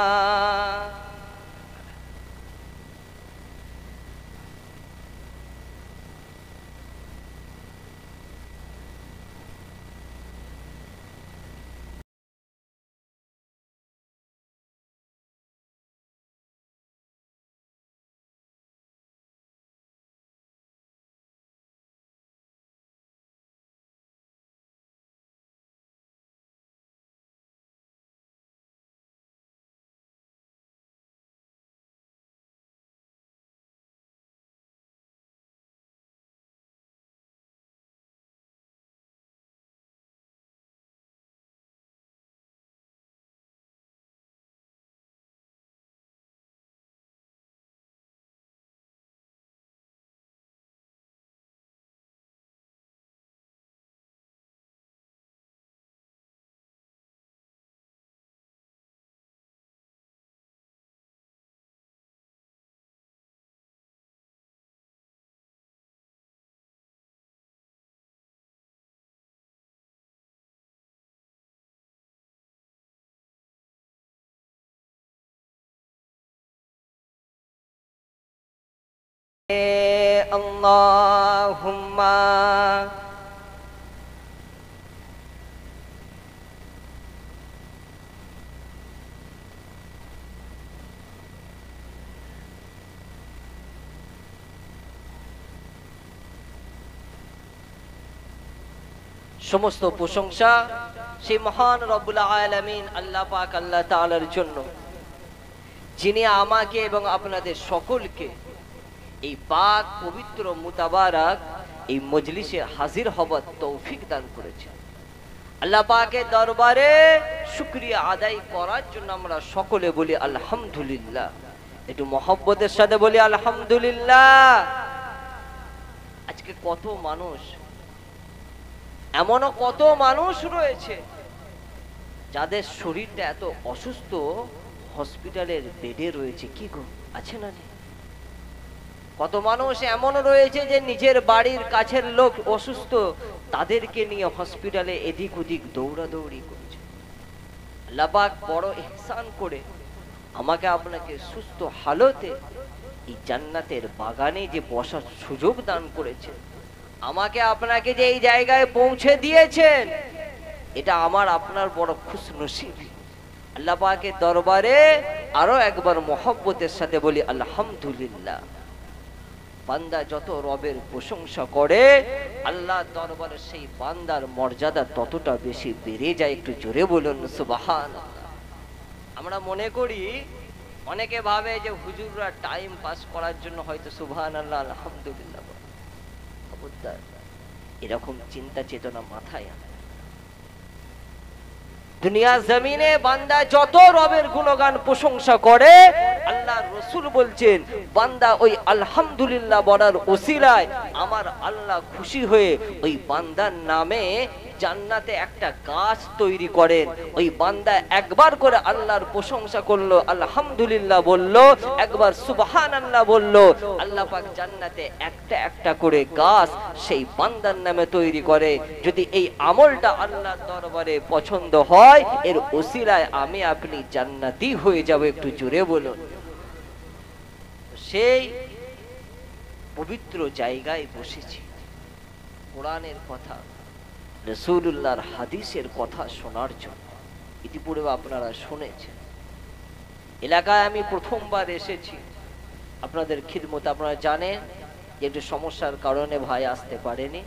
अल्लाहुम्मा। সমস্ত প্রশংসা সেই মহান রব্বুল আলামিন আল্লাহ পাক আল্লাহ তাআলার জন্য, যিনি আমাকে এবং আপনাদের সকলকে এই পাক পবিত্র মুতাবারাক এই মজলিসে হাজির হবার তৌফিক দান করেছেন। আল্লাহ পাকের দরবারে শুকরিয়া আদায় করার জন্য আমরা সকলে বলি আলহামদুলিল্লাহ। একটু মহব্বতের সাথে বলি আলহামদুলিল্লাহ। আজকে কত মানুষ, এমনও কত মানুষ রয়েছে যাদের শরীরটা এত অসুস্থ, হসপিটালের বেডে রয়েছে। কি গো, আছে না? কত মানুষ এমন রয়েছে যে নিজের বাড়ির কাছের লোক অসুস্থ, তাদেরকে নিয়ে হসপিটালে এদিক ওদিক দৌড়াদৌড়ি করছে। আল্লাহ পাক বড় ইহসান করে আমাকে আপনাকে সুস্থ হালতে এই জান্নাতের বাগানে যে বসার সুযোগ দান করেছে, আমাকে আপনাকে যে এই জায়গায় পৌঁছে দিয়েছেন, এটা আমার আপনার বড় খুশনসিবি। আল্লাহ পাকের দরবারে আরো একবার মহব্বতের সাথে বলি আলহামদুলিল্লাহ। বান্দা যত রবের প্রশংসা করে, আল্লাহ দরবারে সেই বান্দার মর্যাদা ততটা বেশি বেড়ে যায়। একটু জোরে বলুন সুবহানাল্লাহ। আমরা মনে করি, অনেকে ভাবে যে হুজুররা টাইম পাস করার জন্য হয়তো সুবহানাল্লাহ আলহামদুলিল্লাহ বলে। খবরদার, এরকম চিন্তা চেতনা মাথায় আনে। দুনিয়া জমিনে বান্দা যত রবের গুণগান প্রশংসা করে, আল্লাহ রসুল বলছেন বান্দা ওই আলহামদুলিল্লাহ বলার ওসিলায় আমার আল্লাহ খুশি হয়ে ওই বান্দার নামে জান্নাতে একটা গাছ তৈরি করেন। ওই বান্দা একবার করে আল্লাহর প্রশংসা করলো, আলহামদুলিল্লাহ বললো, একবার সুবহানাল্লাহ বললো, আল্লাহ পাক জান্নাতে একটা একটা করে গাছ সেই বান্দার নামে তৈরি করে। যদি এই আমলটা আল্লাহর দরবারে পছন্দ হয়, এর ওসিলায় আমি আপনি জান্নাতি হয়ে যাব। একটু জোরে বলুন। সেই পবিত্র জায়গায় বসেছি, কোরআনের কথা, রাসূলুল্লাহর হাদিসের কথা শোনার জন্য। ইতিপূর্বে আপনারা শুনেছেন, এলাকায় আমি প্রথমবার এসেছি আপনাদের খিদমত। আপনারা জানেন যে একটু সমস্যার কারণে ভাই আসতে পারেনি।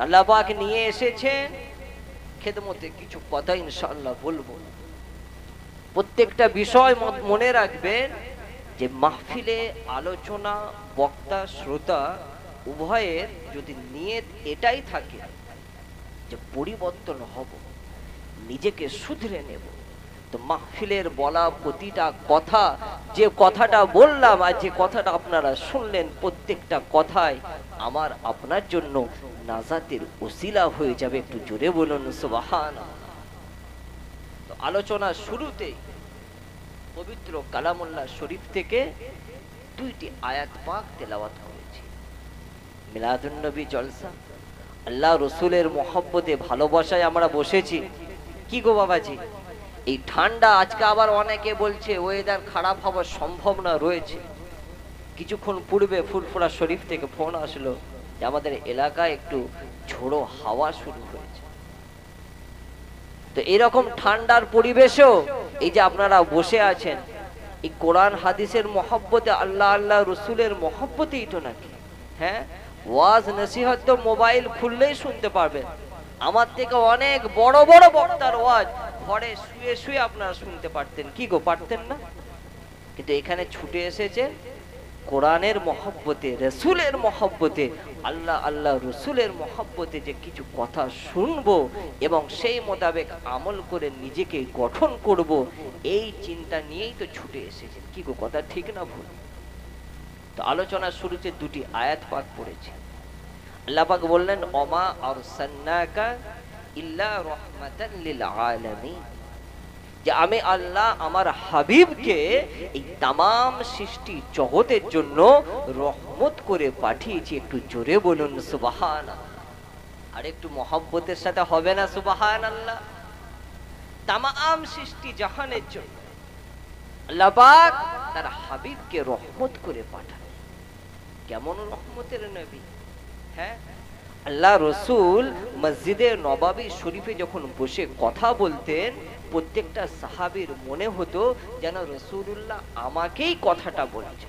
আল্লাহ পাক নিয়ে এসেছেন খিদমতে, কিছু কথা ইনশাআল্লাহ বলবো। প্রত্যেকটা বিষয় মনে রাখবেন যে মাহফিলে আলোচনা, বক্তা, শ্রোতা উভয়ের যদি নিয়ত এটাই থাকে যে পরিবর্তন হব, নিজেকে শুধরে নেব, তো মাহফিলের বলা প্রতিটা কথা, যে কথাটা বললাম আর যে কথাটা আপনারা শুনলেন, প্রত্যেকটা কথাই আমার আপনার জন্য নাজাতের ওসিলা হয়ে যাবে। একটু জোরে বলুন সুবহানাল্লাহ। তো আলোচনার শুরুতেই পবিত্র কালামুল্লাহ শরীফ থেকে দুইটি আয়াত পাক তেলাওয়াত করেছি। মিলাদুন নবী জলসা, আল্লাহ রসুলের মহব্বতে ভালোবাসায় আমরা বসেছি। কি গো বাবাজি, এই ঠান্ডা, আজকে আবার অনেকে বলছে ওয়েদার খারাপ হওয়ার সম্ভাবনা রয়েছে। কিছুক্ষণ পূর্বে ফুরফুরা শরীফ থেকে ফোন আসলো যে আমাদের এলাকায় একটু ঝোড়ো হাওয়া শুরু হয়েছে। তো এরকম ঠান্ডার পরিবেশেও এই যে আপনারা বসে আছেন, এই কোরআন হাদিসের মহব্বতে, আল্লাহ আল্লাহ রসুলের মহব্বতেই তো নাকি। হ্যাঁ, ওয়াজ নসিহত তো মোবাইল খুললেই শুনতে পারবেন। আমার থেকে অনেক বড় বড় বক্তার ওয়াজ ঘরে শুয়ে শুয়ে আপনারা শুনতে পারতেন। কি গো, পারতেন না? কিন্তু এখানে ছুটে এসেছে কোরআনের মহব্বতে, রসুলের মহব্বতে, আল্লাহ আল্লাহ রসুলের মহব্বতে যে কিছু কথা শুনবো এবং সেই মোতাবেক আমল করে নিজেকে গঠন করব, এই চিন্তা নিয়েই তো ছুটে এসেছেন। কি গো, কথা ঠিক না ভুল? তো আলোচনার শুরুতে দুটি আয়াত পাক পড়েছে। আল্লাহ পাক বললেন, ওমা আরসালনাকা ইল্লা রাহমাতাল লিল আলামিন, যে আমি আল্লাহ আমার হাবিবকে এই তামাম সৃষ্টি জগতের জন্য রহমত করে পাঠিয়েছি। একটু জোরে বলুন সুবহানাল্লাহ। আর একটু মহব্বতের সাথে হবে না সুবহানাল্লাহ? তামাম সৃষ্টি জাহানের জন্য আল্লাহ পাক তার হাবিবকে রহমত করে পাঠান। কেমন রহমতের নবী! হ্যাঁ, আল্লাহ রসুল মসজিদে নবাবী শরীফে যখন বসে কথা বলতেন, প্রত্যেকটা সাহাবীর মনে হতো যেন রাসূলুল্লাহ আমাকেই কথাটা বলছে।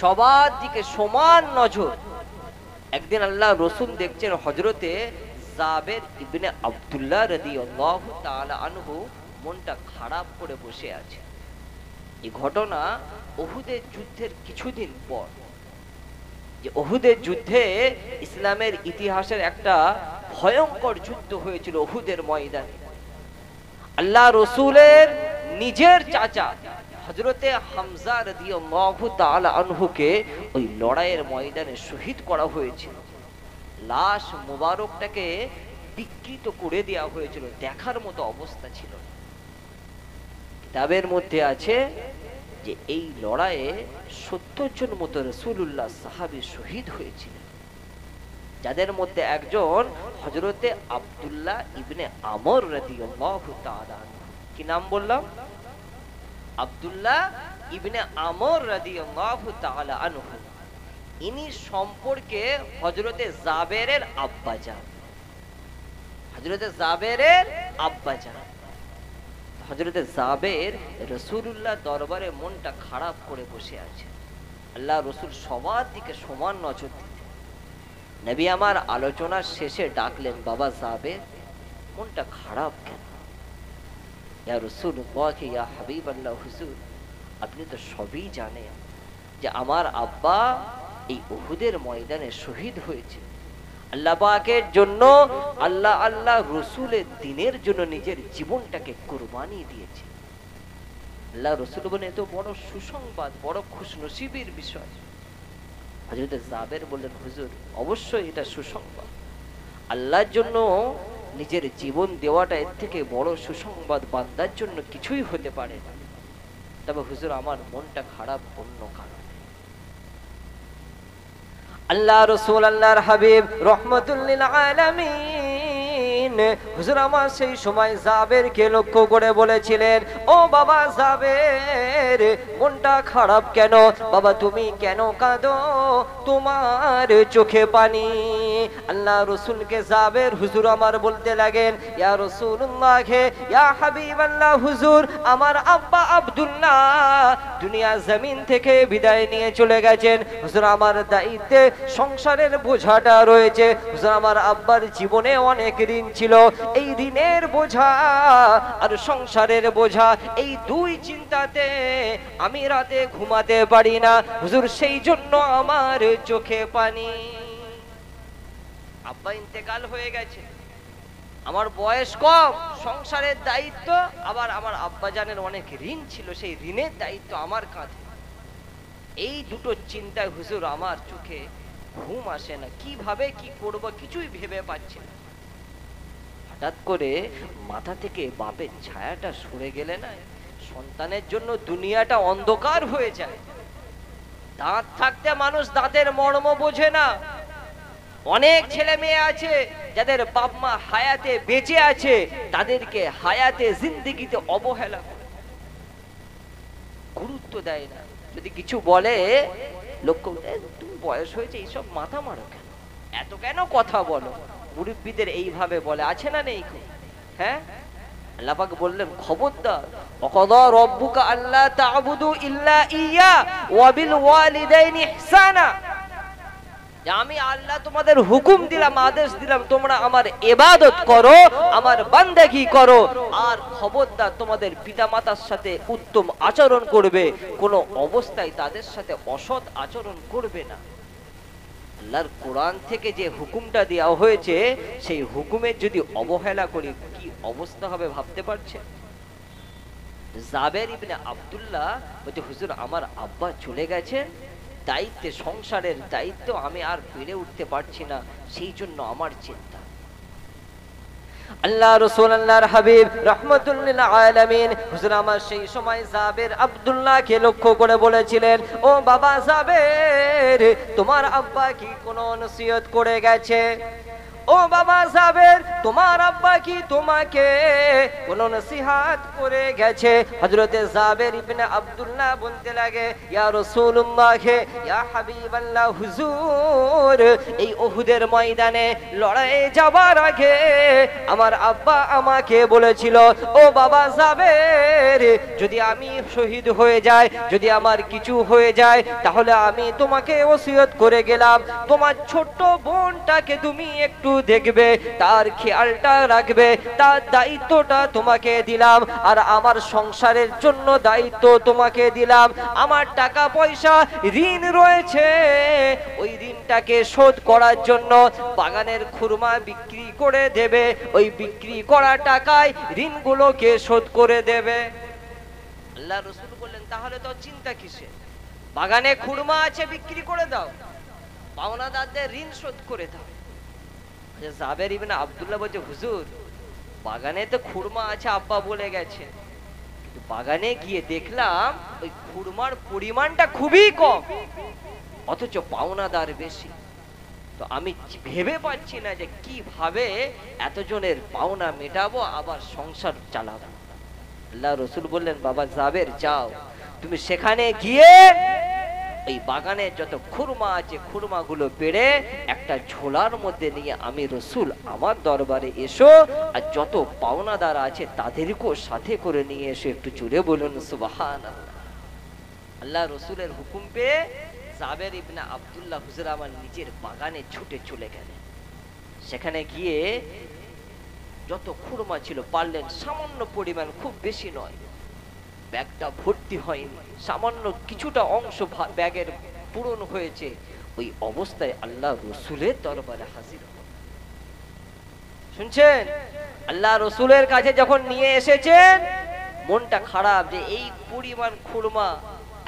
সবার দিকে সমান নজর। একদিন আল্লাহ রসুল দেখছেন হযরতে জাবের ইবনে আব্দুল্লাহ রাদিয়াল্লাহু তাআলা আনহু মনটা খারাপ করে বসে আছে। এই ঘটনা উহুদের যুদ্ধের কিছুদিন পর। যে উহুদের যুদ্ধে ইসলামের ইতিহাসের একটা ভয়ঙ্কর যুদ্ধ হয়েছিল উহুদের ময়দানে। আল্লাহ রসুলের নিজের চাচা হযরতে হামজা রাদিয়াল্লাহু তাআলা আনহুকে ওই লড়াইয়ের ময়দানে শহীদ করা হয়েছিল। লাশ মুবারকটাকে বিকৃত করে দেওয়া হয়েছিল, দেখার মতো অবস্থা ছিল। কিতাবের মধ্যে আছে যে এই লড়াইয়ে ৭০ জন মতো রাসূলুল্লাহ সাহাবী শহীদ হয়েছিলেন, যাদের মধ্যে একজন হযরতে আব্দুল্লাহ ইবনে আমর রাদিয়াল্লাহু তাআলা আনহু। কি নাম বললাম? আব্দুল্লাহ ইবনে আমর রাদিয়াল্লাহু তাআলা আনহু। ইনি সম্পর্কে হযরতে জাবেরের আব্বাজান, হযরতে জাবেরের আব্বাজান। হযরতে জাবের রাসূলুল্লাহ দরবারে মনটা খারাপ করে বসে আছে। আল্লাহ রাসূল সবার দিকে সমান নজর দিতেন। নবী আমার আলোচনার শেষে ডাকলেন, বাবা জাবের, মনটা খারাপ কেন? ইয়া রাসূলুল্লাহ, ইয়া হাবিবাল্লাহ, হুজুর আপনি তো সবই জানেন যে আমার আব্বা এই উহুদের ময়দানে শহীদ হয়েছে। আল্লাহ পাকের জন্য, আল্লাহ রাসূলের দ্বীনের জন্য নিজের জীবনটাকে কুরবানি দিয়েছে। আল্লাহ রাসূল বলেন, এত বড় সুসংবাদ, বড় খুশনসিবের বিষয়। হযরত জাবের বললেন, হুজুর অবশ্যই এটা সুসংবাদ। আল্লাহর জন্য নিজের জীবন দেওয়াটা এর থেকে বড় সুসংবাদ বান্দার জন্য কিছুই হতে পারে না। তবে হুজুর আমার মনটা খারাপ অন্য কারণে। আল্লাহ রাসূল, আল্লাহর হাবিব রহমাতুল লিল আলামিন হুজুর আমার সেই সময় জাবেরকে লক্ষ্য করে বলেছিলেন, ও বাবা জাবের, মনটা খারাপ কেন? বাবা তুমি কেন কাঁদো? তোমার চোখে পানি। আল্লাহ রাসূলকে জাবের হুজুর আমার বলতে লাগেন, ইয়া রাসূলুল্লাহ, ইয়া হাবিবাল্লাহ, হুজুর আমার আব্বা আব্দুল্লাহ দুনিয়া জমিন থেকে বিদায় নিয়ে চলে গেছেন। হুজুর আমার দায়িত্বে সংসারের বোঝাটা রয়েছে। হুজুর আমার আব্বার জীবনে অনেক ঋণ ছিল। এই ঋণের বোঝা আর সংসারের বোঝা, এই দুই চিন্তাতে আমি রাতে ঘুমাতে পারি না। হুজুর সেই জন্য আমার চোখে পানি। আব্বা ইন্তেকাল হয়ে গেছে, আমার বয়স কম, সংসারের দায়িত্ব, আবার আমার আব্বাজানের অনেক ঋণ ছিল, সেই ঋণের দায়িত্ব আমার কাঁধে। এই দুটো চিন্তায় হুজুর আমার চোখে ঘুম আসে না, কিভাবে কি করব কিছুই ভেবে পাচ্ছি না। হঠাৎ করে মাথা থেকে বাপের ছায়াটা সরে গেলে না, সন্তানের জন্য দুনিয়াটা অন্ধকার হয়ে যায়। দাঁত থাকতে মানুষ দাঁতের মর্ম বোঝে না। অনেক ছেলে মেয়ে আছে যাদের বাপ মা হায়াতে বেঁচে আছে, তাদেরকে হায়াতে জিন্দেগিতে অবহেলা করে, গুরুত্ব দেয় না। যদি কিছু বলে লক্ষ্য, তুমি বয়স হয়েছে এইসব মাথা মারো কেন, এত কেন কথা বলো? মুরব্বীদের এইভাবে বলে, আছে না নেই? হ্যাঁ, আল্লাহ পাক বললেন, খবরদার, ওয়াকাদা রাব্বুকা আল্লা তা'বুদু ইল্লা ইয়্যা ওয়া বিল ওয়ালিদাইনি ইহসানা। আমি আল্লাহ তোমাদের হুকুম দিলাম, আদেশ দিলাম, তোমরা আমার ইবাদত করো, আমার বান্দাগি করো, আর খবরদার তোমাদের পিতামাতার সাথে উত্তম আচরণ করবে, কোনো অবস্থায় তাদের সাথে অসৎ আচরণ করবে না। আল্লাহর কোরআন থেকে যে হুকুমটা দেওয়া হয়েছে, সেই হুকুমের যদি অবহেলা করি কি অবস্থা হবে ভাবতে পারছেন? জাবের ইবনে আব্দুল্লাহ বলতে, হুজুর আমার আব্বা চলে গেছেন, দায়িত্বে, সংসারের দায়িত্ব আমি আর পেরে উঠতে পারছি না, সেই জন্য আমার চিন্তা। আল্লাহ রাসূল, আল্লাহর হাবিব রাহমাতুল লিল আলামিন হুজুর আমার সেই সময় জাবের আব্দুল্লাহকে লক্ষ্য করে বলেছিলেন, ও বাবা জাবের, তোমার আব্বা কি কোনো নসিহত করে গেছে? ও বাবা জাবের, তোমার আব্বা কি তোমাকে কোনো নসিহত করে গেছে? হযরতে জাবের ইবনে আব্দুল্লাহ বলতে লাগে, ইয়া রাসূলুল্লাহ, ইয়া হাবিবাল্লাহ, হুজুর এই উহুদের ময়দানে লড়াইয়ে যাবার আগে আমার আব্বা আমাকে বলেছিল, ও বাবা জাবের, যদি আমি শহীদ হয়ে যাই, যদি আমার কিছু হয়ে যায়, তাহলে আমি তোমাকে ওসিয়ত করে গেলাম, তোমার ছোট্ট বোনটাকে তুমি একটু দেখবে, তার খেয়ালটা রাখবে, তার দায়িত্বটা তোমাকে দিলাম, আর আমার সংসারের জন্য দায়িত্ব তোমাকে দিলাম। আমার টাকা পয়সা ঋণ রয়েছে, ওই ঋণটাকে শোধ করার জন্য বাগানের খুরমা বিক্রি করে দেবে, ওই বিক্রি করা টাকায় ঋণগুলোকে শোধ করে দেবে। আল্লাহ রসুল বললেন তাহলে তো চিন্তা কিসে, বাগানে খুরমা আছে বিক্রি করে দাও, পাওনাদারদের ঋণ শোধ করে দাও। জাবের ইবনে আব্দুল্লাহ বলছে হুজুর বাগানে তো খুরমা আছে আব্বা বলে গেছে, কিন্তু বাগানে গিয়ে দেখলাম ওই খুরমার পরিমাণটা খুবই কম, অথচ পাওনাদার বেশি। তো আমি ভেবে পাচ্ছি না যে কিভাবে এতজনের পাওনা মেটাবো আবার সংসার চালাবো। আল্লাহ রসুল বললেন বাবা জাবের যাও, তুমি সেখানে গিয়ে ওই বাগানে যত খুরমা আছে খুরমাগুলো পেড়ে একটা ঝোলার মধ্যে নিয়ে আমি রসুল আমার দরবারে এসো, আর যত পাওনাদার আছে তাদেরকেও সাথে করে নিয়ে এসো। একটু জুড়ে বলুন সুবহানাল্লাহ। আল্লাহ রসুলের হুকুম পেয়ে জাবের ইবনে আব্দুল্লাহ হুজুর আমার নিজের বাগানে ছুটে চলে গেলেন। সেখানে গিয়ে যত খুরমা ছিল পারলেন সামান্য পরিমাণ, খুব বেশি নয়, ব্যাগটা ভর্তি হয়নি, সামান্য কিছুটা অংশ ব্যাগের পূরণ হয়েছে। ওই অবস্থায় আল্লাহ রসুলের দরবারে হাজির হলেন। শুনছেন, আল্লাহ রসুলের কাছে যখন নিয়ে এসেছেন মনটা খারাপ যে এই পরিমাণ খুরমা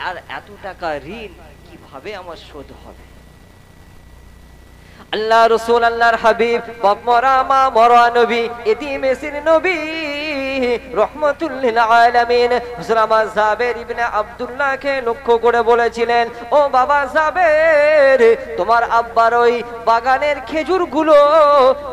আর এত টাকা ঋণ কিভাবে আমার শোধ হবে। আল্লাহ রসুল আল্লাহর হাবিব বাপমরা মা মরা নবী এতিমেসির নবী রহমাতুল লিল আলামিন হুজুর আমার জাবের ইবনে আব্দুল্লাহকে লক্ষ্য করে বলেছিলেন, ও বাবা জাবের, তোমার আব্বার ওই বাগানের খেজুরগুলো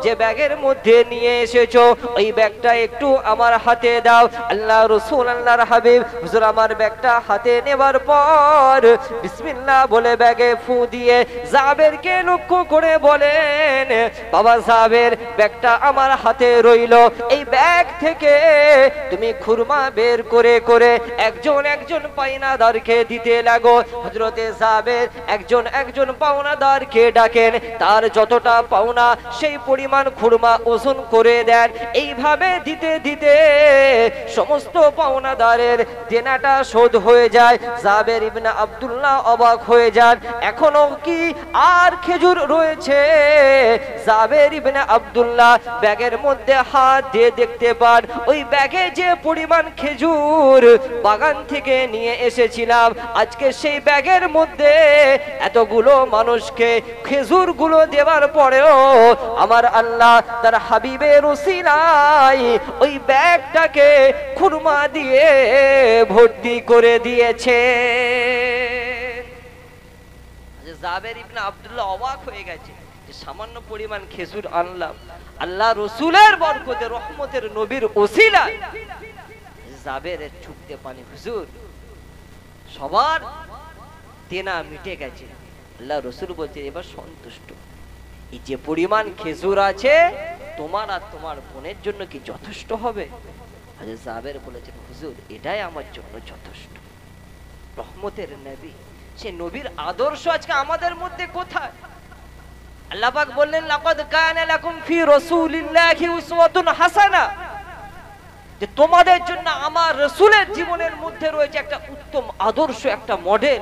যে ব্যাগের মধ্যে নিয়ে এসেছো ওই ব্যাগটা একটু আমার হাতে দাও। আল্লাহ রসুল আল্লাহর হাবিব হুজুর আমার ব্যাগটা হাতে নেবার পর বিসমিল্লাহ বলে ব্যাগে ফু দিয়ে জাবেরকে লক্ষ্য করে বলেন, বাবা জাবের, ব্যাগটা আমার হাতে রইল, এই ব্যাগ থেকে তুমি খুরমা বের করে করে একজন একজন পাওনাদারকে দিতে লাগো। হযরতে জাবের একজন একজন পাওনাদারকে ডাকেন, তার যতটা পাওনা সেই পরিমাণ খুরমা ওজন করে দেন। এইভাবে দিতে দিতে সমস্ত পাওনাদারের দেনাটা শোধ হয়ে যায়। জাবের ইবনে আব্দুল্লাহ অবাক হয়ে যান, এখনো কি আর খেজুর রয়েছে? জাবের ইবনে আব্দুল্লাহ ব্যাগের মধ্যে হাত দিয়ে দেখতে পান ওই ব্যাগে যে পরিমাণ খেজুর বাগান থেকে নিয়ে এসেছিলাম, আজকে সেই ব্যাগের মধ্যে এতগুলো মানুষকে খেজুর গুলো দেওয়ার পরেও আমার আল্লাহ তার হাবিবের উসিলায় ওই ব্যাগটাকে খুরমা দিয়ে ভর্তি করে দিয়েছে। জাবের ইবনে আব্দুল্লাহ অবাক হয়ে গেছে যে সামান্য পরিমাণ খেজুর আনলাম, আল্লাহ রসুলের বরকতে রহমতের নবীর ওসিলায়। জাবেরের চুকতে পানি, হুজুর সবার দেনা মিটে গেছে। আল্লাহ রসুল বলছে এবার সন্তুষ্ট, এই যে পরিমাণ খেজুর আছে তোমার আর তোমার বোনের জন্য কি যথেষ্ট হবে? জাবের বলেছেন হুজুর এটাই আমার জন্য যথেষ্ট। রহমতের নবী, সে নবীর আদর্শ আজকে আমাদের মধ্যে কোথায়? আল্লাহ পাক বললেন লাকাদ কানা লাকুম ফি রাসূলিল্লাহি উসওয়াতুন হাসানা, যে তোমাদের জন্য আমার রাসূলের জীবনের মধ্যে রয়েছে একটা উত্তম আদর্শ, একটা মডেল।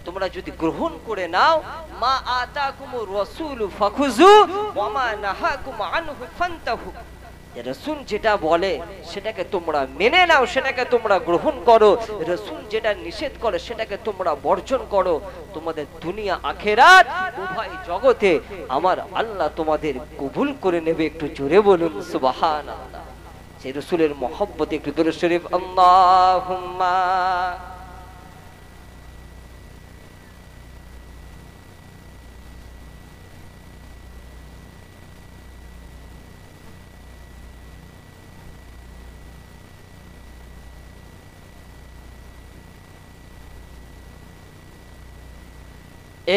তোমরা যদি গ্রহণ করে নাও, মা আতাকুমুর রাসূলু ফাখুযু ওয়া মা নাহাকুম আনহু ফান্তাহু, রাসূল যেটা বলে সেটাকে তোমরা মেনে নাও, সেটাকে তোমরা গ্রহণ করো, রাসূল যেটা নিষেধ করে সেটাকে তোমরা বর্জন করো। তোমাদের দুনিয়া আখিরাত উভয় জগতে আমার আল্লাহ তোমাদের কবুল করে নেবে। একটু জোরে বলুন সুবহানাল্লাহ। সেই রাসূলের মহব্বতে একটু দরুদ শরীফ আল্লাহুম্মা।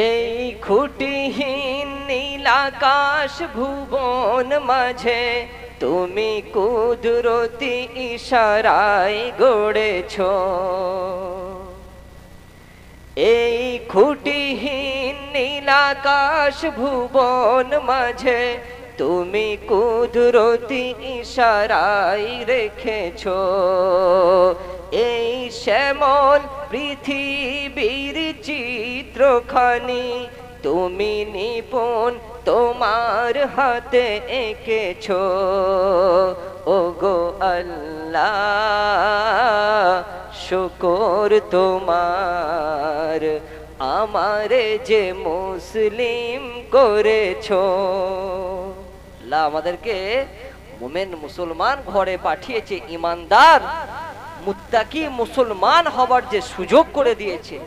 এই খুঁটিহীন নীল আকাশ ভুবন মাঝে তুমি কুদরতি ইশারায় গড়েছো, এই খুঁটিহীন নীল আকাশ ভুবন মাঝে তুমি কুদরতি ইশারায় রেখেছো, এই শ্যামল পৃথিবীর চিত্রখানি তুমি নিপুণ তোমার হাতে এঁকেছো ওগো আল্লাহ শুকর তোমার আমারে যে মুসলিম করেছো। আল্লাহ আমাদেরকে মুমিন মুসলমান ঘরে পাঠিয়েছে, ইমানদার মুত্তাকি মুসলমান হবার যে সুযোগ করে দিয়েছে,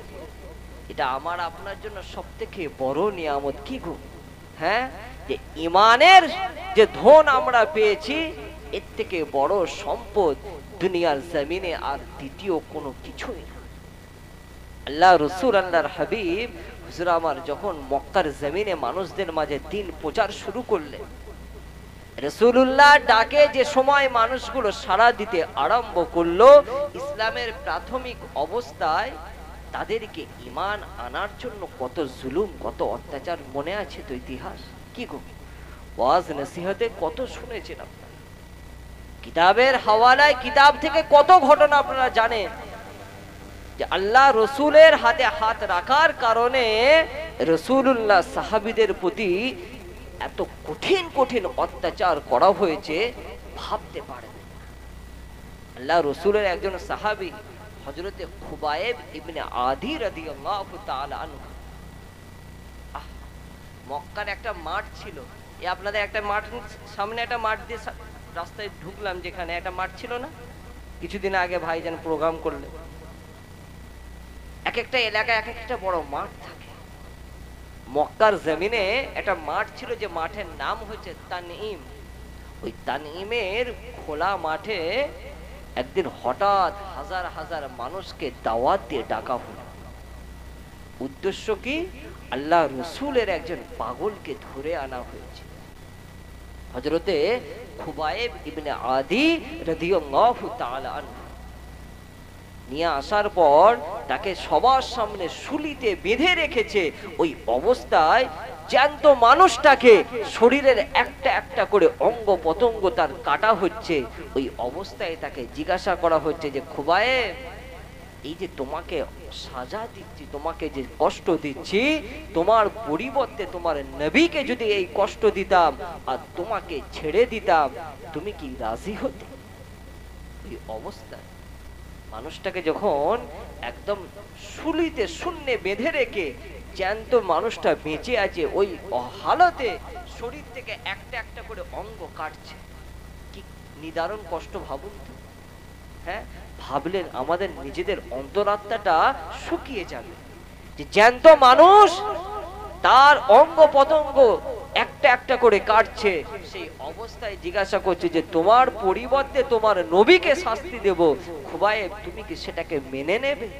এটা আমার আপনার জন্য সবথেকে বড় নিয়ামত। কি গো, হ্যাঁ, যে ইমানের যে ধন আমরা পেয়েছি, এর থেকে বড় সম্পদ দুনিয়ার জমিনে আর দ্বিতীয় কোনো কিছুই না। আল্লাহ রসুল আল্লাহর হাবিব হুজুর আমার যখন মক্কার জমিনে মানুষদের মাঝে দিন প্রচার শুরু করলেন, রাসূলুল্লাহ ডাকে যে সময় মানুষগুলো সাড়া দিতে আরম্ভ করলো, ইসলামের প্রাথমিক অবস্থায় তাদেরকে ঈমান আনার জন্য কত জুলুম, কত অত্যাচার মনে আছে তো ইতিহাস। কি গো, ওয়াজ নসিহতে কত শুনেছেন আপনারা, কিতাবের হাওয়ালায় কিতাব থেকে কত ঘটনা আপনারা জানেন যে আল্লাহ রসুলের হাতে হাত রাখার কারণে রাসূলুল্লাহ সাহাবীদের প্রতি এত কঠিন কঠিন অত্যাচার করা হয়েছে, ভাবতে পারেন। আল্লাহ রসুলের একজন সাহাবী হযরতে খুবাইব ইবনে আদি রাদিয়াল্লাহু তাআলা আনহু, মক্কার একটা মাঠ ছিল, এই আপনাদের একটা মাঠ সামনে, একটা মাঠ দিয়ে রাস্তায় ঢুকলাম, যেখানে একটা মাঠ ছিল না, কিছুদিন আগে ভাইজান প্রোগ্রাম করলে, এক একটা এলাকায় এক একটা বড় মাঠ থাকে। মক্কার জমিনে একটা মাঠ ছিল, যে মাঠের নাম হচ্ছে তানঈম। ওই তানঈমের খোলা মাঠে একদিন হঠাৎ হাজার হাজার মানুষকে দাওয়াত দিয়ে ডাকা হলো। উদ্দেশ্য কি? আল্লাহ রসুলের একজন পাগলকে ধরে আনা হয়েছে। হযরতে খুবাইব ইবনে আদি রাদিয়াল্লাহু তাআলা আনহু নিয়ে আসার পর তাকে সবার সামনে শুলিতে বেঁধে রেখেছে। ওই অবস্থায় জ্যান্ত মানুষটাকে শরীরের একটা একটা করে অঙ্গ পতঙ্গ তার কাটা হচ্ছে। ওই অবস্থায় তাকে জিজ্ঞাসা করা হচ্ছে যে খুবাইব, এই যে তোমাকে সাজা দিচ্ছি, তোমাকে যে কষ্ট দিচ্ছি, তোমার পরিবর্তে তোমার নবীকে যদি এই কষ্ট দিতাম আর তোমাকে ছেড়ে দিতাম, তুমি কি রাজি হতে? এই অবস্থায় মানুষটাকে যখন একদম শুলিতে শূন্যে বেঁধে রেখে জ্যান্ত মানুষটা বেঁচে আছে, ওই হালতে শরীর থেকে একটা একটা করে অঙ্গ কাটছে, কি নিদারুণ কষ্ট ভাবুন তো। হ্যাঁ, ভাবলেন আমাদের নিজেদের অন্তরাত্মাটা শুকিয়ে যাবে, যে জ্যান্ত মানুষ তার অঙ্গ পতঙ্গ একটা একটা করে কাটছে। সেই অবস্থায় জিজ্ঞাসা করছে যে তোমার পরিবর্তে তোমার নবীকে শাস্তি দেব, খুবাইব তুমি কি সেটাকে মেনে নেবে?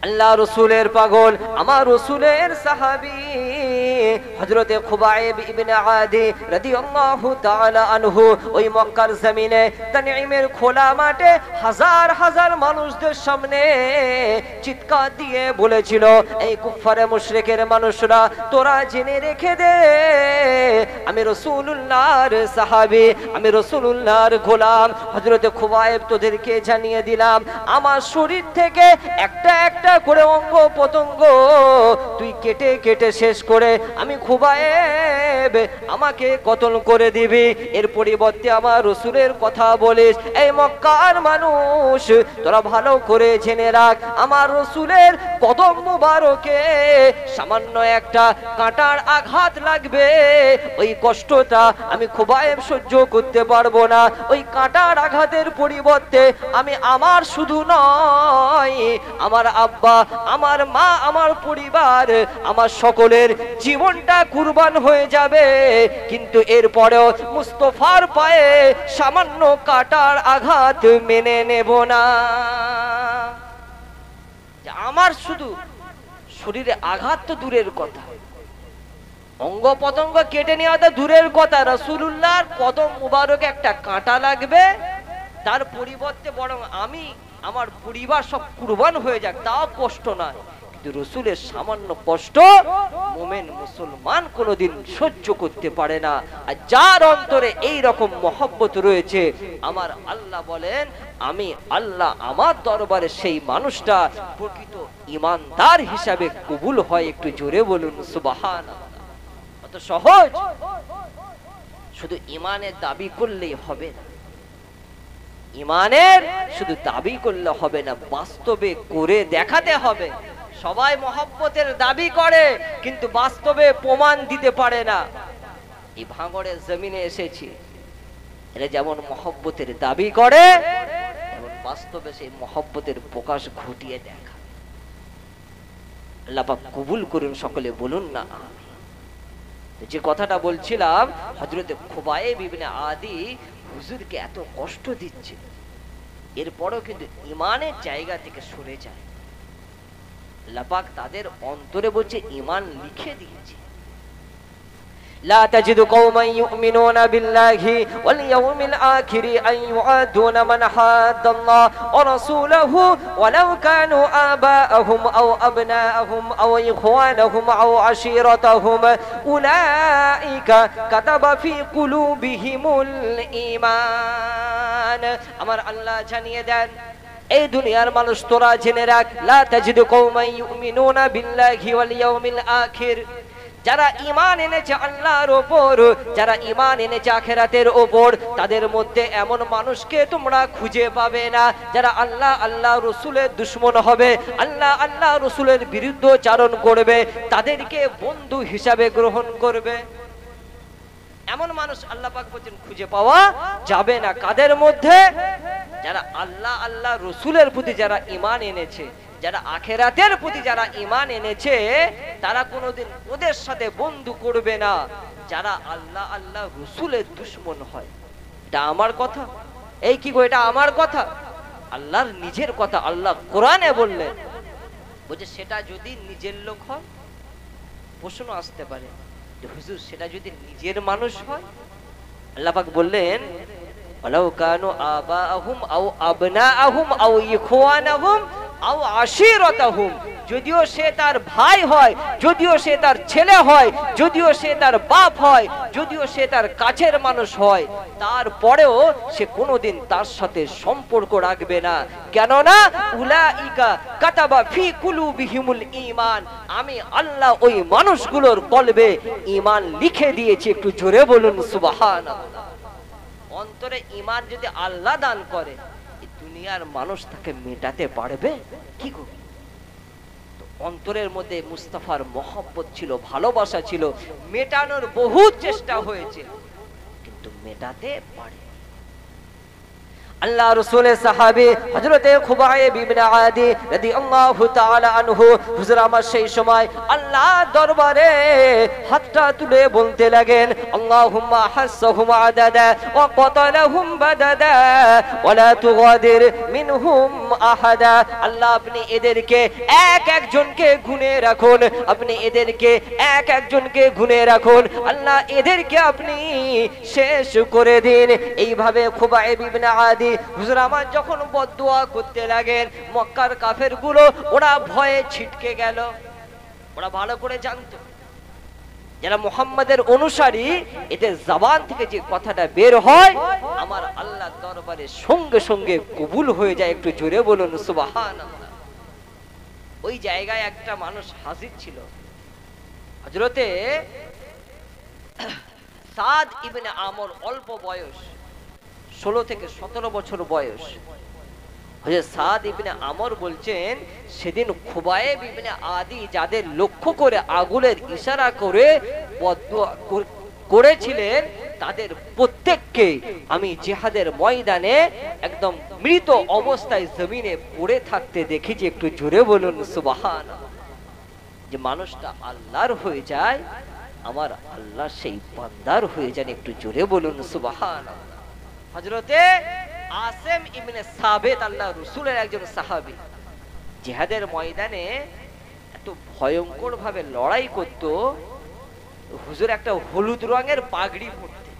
আল্লাহ রসুলের পাগল, আমার রসুলের সাহাবী হযরতে খুবাইব ইবনে আদি রাদিয়াল্লাহু তাআলা আনহু ওই মক্কার জমিনে তানঈমের খোলা মাঠে হাজার হাজার মানুষদের সামনে চিৎকার দিয়ে বলেছিল, এই কুফারে মুশরিকের মানুষরা, তোরা জেনে রেখে দে, আমি রাসূলুল্লাহর সাহাবী, আমি রাসূলুল্লাহর গোলাম। হযরতে খুবাইব তোদেরকে জানিয়ে দিলাম, আমার শরীর থেকে একটা একটা করে অঙ্গ পতঙ্গ তুই কেটে কেটে শেষ করে আমি খুবাইব আমাকে কতল করে দিবি, এর পরিবর্তে আমার রসুলের কথা বলিস। এই মক্কার মানুষ তোরা ভালো করে জেনে রাখ, আমার রসুলের কদম মুবারকে সামান্য একটা কাঁটার আঘাত লাগবে, ওই কষ্টটা আমি খুবাইব সহ্য করতে পারবো না। ওই কাঁটার আঘাতের পরিবর্তে আমি আমার শুধু নয়, আমার আব্বা, আমার মা, আমার পরিবার, আমার সকলের জীবনটা কুরবান হয়ে যাবে, কিন্তু এরপরেও মুস্তাফার পায়ে সামান্য কাটার আঘাত মেনে নেব না। আমার শুধু শরীরে আঘাত তো দূরের কথা, অঙ্গ পতঙ্গ কেটে নেওয়া তো দূরের কথা, রাসূলুল্লাহর কদম মুবারকে একটা কাঁটা লাগবে, তার পরিবর্তে বরং আমি, আমার পরিবার সব কুরবান হয়ে যাক, তাও কষ্ট নয়। কিন্তু রসুলের সামান্য কষ্ট মোমেন মুসলমান কোনোদিন সহ্য করতে পারে না। আর যার অন্তরে এই রকম মহব্বত রয়েছে, আমার আল্লাহ বলেন আমি আল্লাহ আমার দরবারে সেই মানুষটা প্রকৃত ইমানদার হিসাবে কবুল হয়। একটু জোরে বলুন সুবহানাল্লাহ। অত সহজ শুধু ইমানের দাবি করলেই হবে না, ইমানের শুধু দাবি করলে হবে না, বাস্তবে করে দেখাতে হবে। সবাই মহব্বতের দাবি করে কিন্তু বাস্তবে প্রমাণ দিতে পারে না। এই ভাঙড়ের জমিনে এসেছি, এরা যেমন মহব্বতের দাবি করে তেমন বাস্তবে সেই মহব্বতের প্রকাশ ঘটিয়ে দেখা। আল্লাহ পাক কবুল করুন, সকলে বলুন না আমিন। যে কথাটা বলছিলাম, হযরত খুবাইব ইবনে আদি হুজুরকে এত কষ্ট দিচ্ছে, এরপরও কিন্তু ইমানের জায়গা থেকে সরে যায়। আল্লাহ পাক তাদের অন্তরে বলছে ইমান লিখে দিয়েছে। لا تجد قوما يؤمنون بالله واليوم الآخر أن يعادون من حاد الله ورسوله ولو كانوا آباءهم أو أبناءهم أو إخوانهم أو عشيرتهم أولئك كتب في قلوبهم الإيمان। আমার আল্লাহ জানিয়ে দেন, এই দুনিয়ার মানুষ তোরা জেনে রাখ, লা তাজিদু কওমান ইউমিনুনা বিল্লাহি ওয়াল ইয়াউমিল আখির, যারা ঈমান এনেছে আল্লাহর উপর, যারা ঈমান এনেছে আখিরাতের উপর, তাদের মধ্যে এমন মানুষকে তোমরা খুঁজে পাবে না যারা আল্লাহ আল্লাহ রাসূলের দুশমন হবে, আল্লাহ আল্লাহ রাসূলের বিরুদ্ধাচরণ করবে, তাদেরকে বন্ধু হিসাবে গ্রহণ করবে। এমন মানুষ আল্লাহ পাক বলেন খুঁজে পাওয়া যাবে না। কাদের মধ্যে? যারা আল্লাহ আল্লাহ রাসূলের প্রতি যারা ঈমান এনেছে, যারা আখিরাতের প্রতি যারা ঈমান এনেছে, তারা কোনোদিন ওদের সাথে বন্ধু করবে না যারা আল্লাহ আল্লাহ রাসূলের দুশমন হয়। এটা আমার কথা? এই কি গো, এটা আমার কথা? আল্লাহর নিজের কথা। আল্লাহ কোরআনে বললেন, বলছে সেটা যদি নিজের লোক হয়, প্রশ্ন আসতে পারে যে হুজুর সেটা যদি নিজের মানুষ হয়? আল্লাহ পাক বললেন ওয়ালাউ কানু আবাহুম আও আবনাহুম আও ইখওয়ানাহুম আও আশিরাতাহুম, যদিও সে তার ভাই হয়, যদিও সে তার ছেলে হয়, যদিও সে তার বাপ হয়, যদিও সে তার কাছের মানুষ হয়, তারপরেও সে কোনোদিন তার সাথে সম্পর্ক রাখবে না। কেননা উলাইকা কাতাবা ফি কুলুবিহিমুল ঈমান, আমি আল্লাহ ওই মানুষগুলোর কলবে ঈমান লিখে দিয়েছি। একটু জোরে বলুন সুবহানাল্লাহ। অন্তরে ঈমান যদি আল্লাহ দান করে, দুনিয়ার মানুষ তাকে মেটাতে পারবে কি গো? অন্তরের মধ্যে মুস্তাফার মহব্বত ছিল, ভালোবাসা ছিল, মেটানোর বহু চেষ্টা হয়েছে কিন্তু মেটাতে পারে। আল্লাহ রাসূলের সাহাবী হযরতে খুবাইব ইবনে আদি রাদিয়াল্লাহু তাআলা আনহু, হুজুর আমার সেই সময় আল্লাহর দরবারে হাতটা তুলে বলতে লাগেন, আল্লাহুম্মা হাসসাহুম আদাদা ওয়া কাতালাহুম বাদাদা ওয়া লা তুগাদির মিনহুম আহাদা। আল্লাহ আপনি এদেরকে এক একজনকে গুনে রাখুন, আপনি এদেরকে এক একজনকে গুনে রাখুন, আল্লাহ এদেরকে আপনি শেষ করে দিন। এইভাবে খুবাইব ইবনে আদি হুজুর আমার যখন বদদুয়া করতে লাগেন, মক্কার কাফেরগুলো ওরা ভয়ে ছিটকে গেল। ওরা ভালো করে জানতো যারা মুহাম্মাদের অনুসারী, এদের জবান থেকে যে কথাটা বের হয় আমার আল্লাহর দরবারে সঙ্গে সঙ্গে কবুল হয়ে যায়। একটু জোরে বলুন সুবহানাল্লাহ। ওই জায়গায় একটা মানুষ হাজির ছিল, হযরতে সাদ ইবনে আমর, অল্প বয়স, 16 থেকে 17 বছর বয়স। হযরত সাদ ইবনে আমর বলছেন, সেদিন খুবাইব ইবনে আদি যাদের লক্ষ্য করে আগুনের ইশারা করে বদদুয়া করেছিলেন, তাদের প্রত্যেককে আমি জিহাদের ময়দানে একদম মৃত অবস্থায় জমিনে পড়ে থাকতে দেখেছি। একটু জোরে বলুন সুবহানাল্লাহ। যে মানুষটা আল্লাহর হয়ে যায়, আমার আল্লাহ সেই বান্দার হয়ে যান। একটু জোরে বলুন সুবহানাল্লাহ। হযরতে আসিম ইবনে সাবিত, আল্লাহ রাসূলের একজন সাহাবী, জিহাদের ময়দানে এত ভয়ঙ্কর ভাবে লড়াই করত। হুজুর একটা হলুদ রঙের পাগড়ি পরতেন,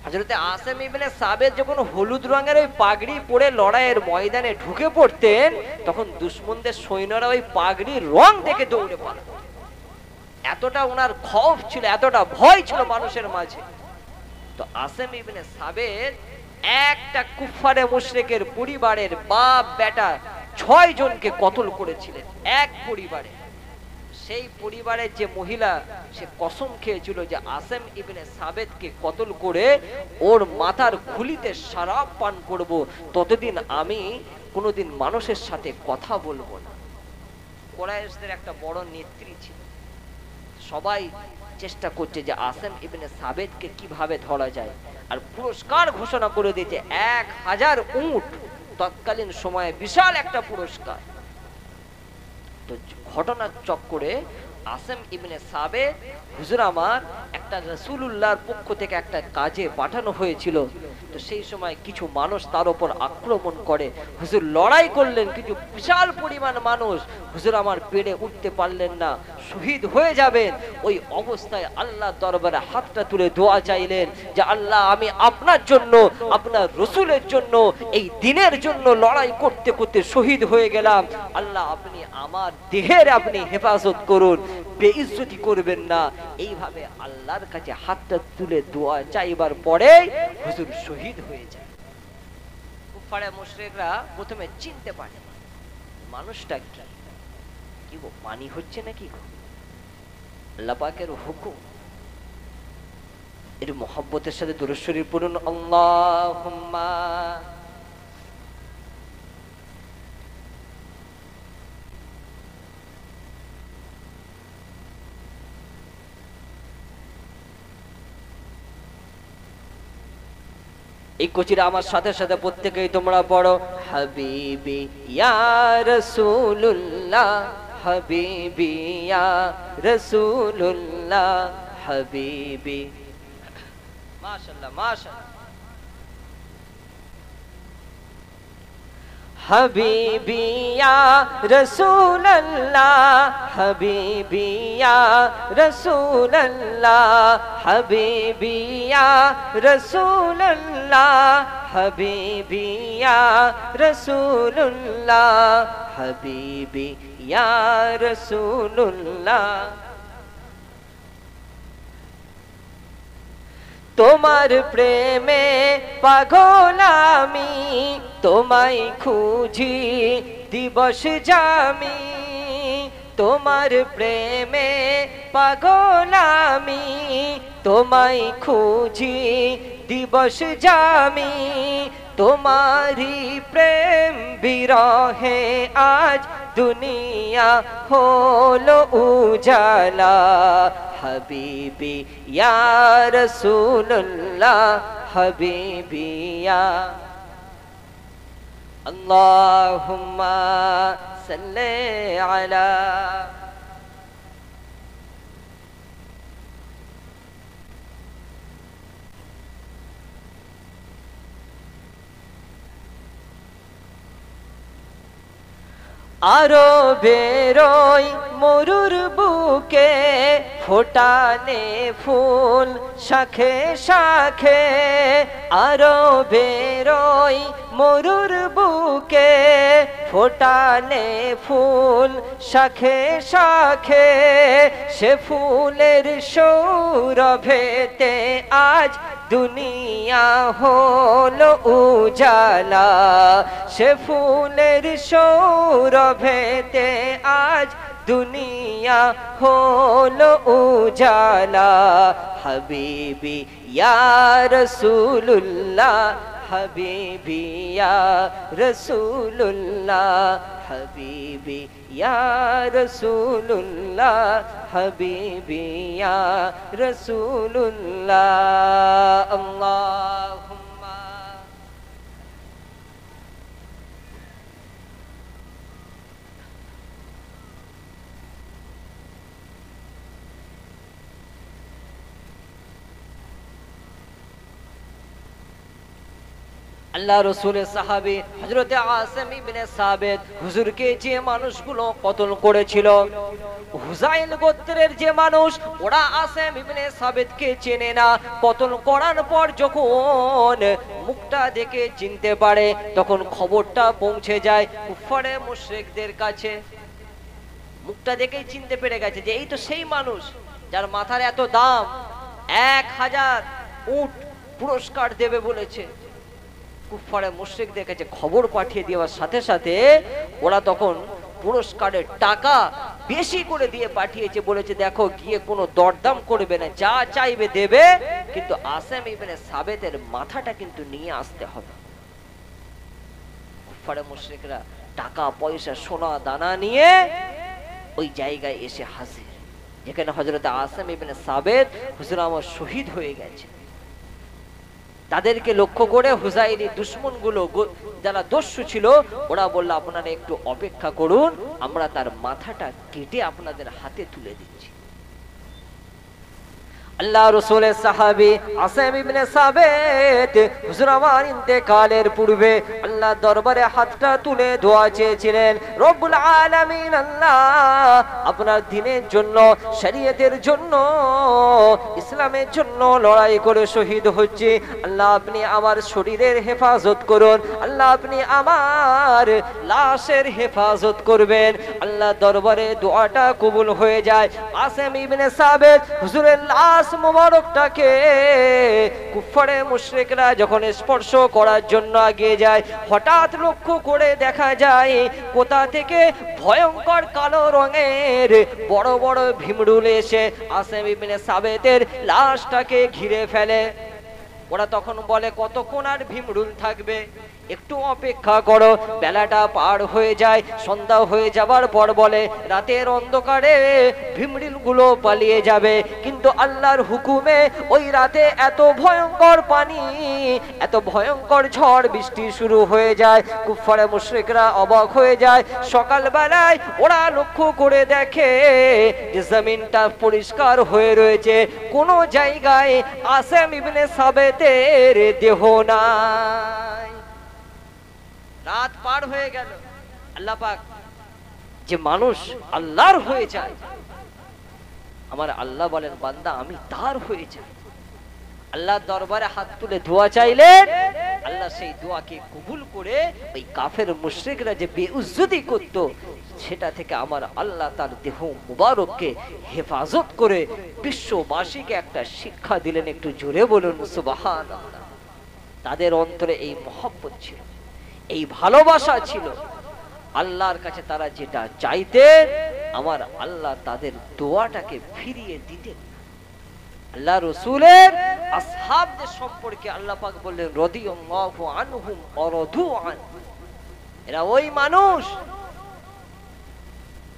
হযরতে আসিম ইবনে সাবিত যখন হলুদ রঙের ওই পাগড়ি পরে লড়াইয়ের ময়দানে ঢুকে পড়তেন, তখন দুশমনদের সৈন্যরা ওই পাগড়ির রং দেখে দৌড়ে পালাতো। এতটা ওনার খৌফ ছিল, এতটা ভয় ছিল মানুষের মাঝে। তো আসিম ইবনে সাবিত একটা কুফারে মুশরিকের পরিবারের বাপ বেটা 6 জনকে কতল করেছিলেন এক পরিবারে। সেই পরিবারের যে মহিলা, সে কসম খেয়েছিল যে আসিম ইবনে সাবিতকে কতল করে ওর মাথার খুলিতে শরাব পান করব, ততদিন আমি কোনোদিন মানুষের সাথে কথা বলবো না। কুরাইশদের একটা বড় নেত্রী ছিল, সবাই চেষ্টা করছে যে আসিম ইবনে সাবিতকে কিভাবে ধরা যায়, আর পুরস্কার ঘোষণা করে দিয়েছে 1000 উট, তৎকালীন সময়ে বিশাল একটা পুরস্কার। তো ঘটনার চক্করে আসিম ইবনে সাবিত হুজুর আমার একটা রাসূলুল্লাহর পক্ষ থেকে একটা কাজে পাঠানো হয়েছিল। তো সেই সময় কিছু মানুষ তার উপর আক্রমণ করে, হুজুর লড়াই করলেন, কিছু বিশাল পরিমাণ মানুষ, হুজুর আমার পেরে উঠতে পারলেন না, শহীদ হয়ে যাবেন। ওই অবস্থায় আল্লাহ দরবারে হাতটা তুলে দোয়া চাইলেন যে আল্লাহ, আমি আপনার জন্য, আপনার রসুলের জন্য, এই দিনের জন্য লড়াই করতে করতে শহীদ হয়ে গেলাম। আল্লাহ, আপনি আমার দেহের আপনি হেফাজত করুন, বেইজ্জতি করবেন না। এইভাবে আল্লাহর কাছে হাতটা তুলে দোয়া চাইবার পরে হুজুর শহীদ হয়ে যায়। কুফারে মুশরিকরা প্রথমে চিনতে পারে না মানুষটা কি গো, পানি হচ্ছে নাকি গো? আল্লাহ পাকের হুকুম। এর মোহাব্বতের সাথে দুরূদ শরীফ পড়ুন, আল্লাহুম্মা এই কচিরা আমার সাথে সাথে প্রত্যেকেই তোমরা পড়ো, হাবিবি ইয়া রাসূলুল্লাহ, হাবিবি ইয়া রাসূলুল্লাহ, হাবিবি। মাশাআল্লাহ মাশাআল্লাহ। হাবিবি ইয়া রাসূলুল্লাহ, হাবিবি ইয়া রাসূলুল্লাহ, হাবিবি ইয়া রাসূলুল্লাহ, হাবিবি ইয়া রাসূলুল্লাহ, হাবিবি ইয়া রাসূলুল্লাহ। তোমার প্রেমে পাগল আমি, তোমায় খুঁজি দিবস জামি, তোমার প্রেমে পাগল আমি, তোমায় খুঁজি দিবস জামি, তোমারি প্রেম বিরহে আজ দুনিয়া হলো উজালা, হাবিবি ইয়া রাসূলুল্লাহ, হাবিবি ইয়া। আল্লাহুম্মা সাল্লি আলা। আরো বেরোই মরুর বুকে, ফোটানে ফুল শাখে শাখে, আরো বেরোই মরুর বুকে, ফোটানে ফুল শাখে শাখে, সে ফুলের সৌরভেতে আজ দুনিয়া হলো উজালা, সে ফুলের সৌরভেতে আজ দুনিয়া হলো উজালা, হাবিবি ইয়া রাসূলুল্লাহ, হাবিবি ইয়া রাসূলুল্লাহ, হাবিবি ইয়া রাসূলুল্লাহ, হাবিবি ইয়া রাসূলুল্লাহ। আল্লাহুম্মা আল্লাহ রসুলের সাহাবী হযরতে আসিম ইবনে সাবিত হুজুরকে যে মানুষগুলো কতল করেছিল, হুযাইল গোত্রের যে মানুষ, ওরা আসিম ইবনে সাবিতকে চেনে না। কতল করার পর যখন মুখটা দেখে চিনতে পারে, তখন খবরটা পৌঁছে যায় কুফারে মুশরিকদের কাছে। মুখটা দেখেই চিনতে পেরে গেছে যে এই তো সেই মানুষ যার মাথার এত দাম, 1000 উট পুরস্কার দেবে বলেছে। কুফারে মুশরিকদের কাছে খবর পাঠিয়ে দেওয়ার সাথে সাথে ওরা তখন পুরস্কারের টাকা বেশি করে দিয়ে পাঠিয়েছে, বলেছে দেখো গিয়ে কোনো দরদাম করবে না, যা চাইবে দেবে, কিন্তু আসিম ইবনে সাবিতের মাথাটা কিন্তু নিয়ে আসতে হবে। কুফারে মুশরিকরা টাকা পয়সা সোনা দানা নিয়ে ওই জায়গায় এসে হাজির, যেখানে হযরত আসিম ইবনে সাবিত হুজুর আমার শহীদ হয়ে গেছে। তাদেরকে লক্ষ্য করে হুযাইলি দুশমনগুলো যারা দস্যু ছিল, ওরা বলল আপনারা একটু অপেক্ষা করুন, আমরা তার মাথাটা কেটে আপনাদের হাতে তুলে দিচ্ছি। আল্লাহ রাসূলের সাহাবী আসিম ইবনে সাবিত হুজুর আমার ইন্তেকালের পূর্বে আল্লাহ দরবারে হাতটা তুলে দোয়া চেয়েছিলেন, রব্বুল আলামিন আল্লাহ আপনার দ্বীনের জন্য, শরীয়তের জন্য, ইসলামের জন্য লড়াই করে শহীদ হচ্ছে, আল্লাহ আপনি আমার শরীরের হেফাজত করুন, আল্লাহ আপনি আমার লাশের হেফাজত করবেন। আল্লাহ দরবারে দোয়াটা কবুল হয়ে যায়। আসিম ইবনে সাবিত হুজুরের লাশ মুবারকটাকে কুফারে মুশরিকরা যখন স্পর্শ করার জন্য এগিয়ে যায়, হঠাৎ লক্ষ্য করে দেখা যায় কোথা থেকে ভয়ঙ্কর কালো রঙের বড় বড় ভীমরুল এসে আসিম ইবনে সাবিতের লাশটাকে ঘিরে ফেলে। ওরা তখন বলে কতক্ষণ আর ভীমরুল থাকবে, একটু অপেক্ষা করো। বেলাটা পার হয়ে যায়, সন্ধ্যা হয়ে যাবার পর বলে রাতের অন্ধকারে ভীমরুল গুলো পালিয়ে যাবে, কিন্তু আল্লাহর হুকুমে ওই রাতে এত ভয়ঙ্কর পানি, এত ভয়ঙ্কর ঝড় বৃষ্টি শুরু হয়ে যায়। কুফারে মুশরিকরা অবাক হয়ে যায়। সকাল বেলায় ওরা লক্ষ্য করে দেখে যে জমিনটা পরিষ্কার হয়ে রয়েছে, কোনো জায়গায় আসিম ইবনে সাবিতের দেহ নাই। রাত পার হয়ে গেল। আল্লাহ পাক যে মানুষ আল্লাহর হয়ে যায়, আমার আল্লাহ বলেন বান্দা আমি তার হয়ে যাই। আল্লাহর দরবারে হাত তুলে দোয়া চাইলেন, আল্লাহ সেই দোয়াকে কবুল করে ওই কাফের মুশরিকরা যে বেইজ্জতি করত, সেটা থেকে আমার আল্লাহ তার দেহ মুবারককে হেফাজত করে বিশ্ববাসীকে একটা শিক্ষা দিলেন। একটু জোরে বলুন সুবহানাল্লাহ। তাদের অন্তরে এই মহব্বত ছিল, এই ভালোবাসা ছিল। আল্লাহর কাছে তারা যেটা চাইতেন, আমার আল্লাহ তাদের দোয়াটাকে ফিরিয়ে দিতেন। আল্লাহ রাসূলের আসহাবদের সম্পর্কে আল্লাহ পাক বললেন রাদিয়াল্লাহু আনহুম ওয়া রাদু আন, এরা ওই মানুষ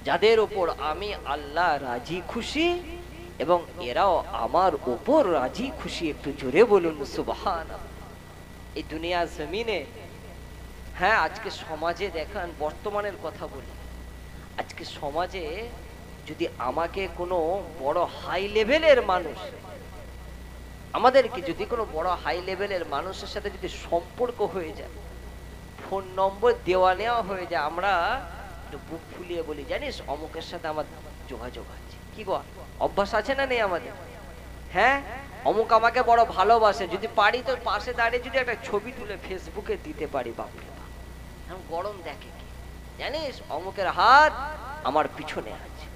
যাদের উপর আমি আল্লাহ রাজি খুশি এবং এরাও আমার উপর রাজি খুশি। একটু জোরে বলুন সুবহানাল্লাহ। এই দুনিয়া জমিনে, হ্যাঁ আজকে সমাজে দেখেন, বর্তমানের কথা বলি, আজকে সমাজে যদি আমাকে কোনো বড় হাই লেভেলের মানুষ, আমাদেরকে যদি কোনো বড় হাই লেভেলের মানুষের সাথে যদি সম্পর্ক হয়ে যায়, ফোন নম্বর দেওয়া নেওয়া হয়ে যায়, আমরা একটু বুক ফুলিয়ে বলি জানিস অমুকের সাথে আমার যোগাযোগ আছে। কি গো অভ্যাস আছে না নেই আমাদের? হ্যাঁ, অমুক আমাকে বড় ভালোবাসে, যদি পারি তো পাশে দাঁড়িয়ে যদি একটা ছবি তুলে ফেসবুকে দিতে পারি, বাপরে বাপ এখন গরম দেখে কি জানিস অমুকের হাত আমার পিছনে আছে।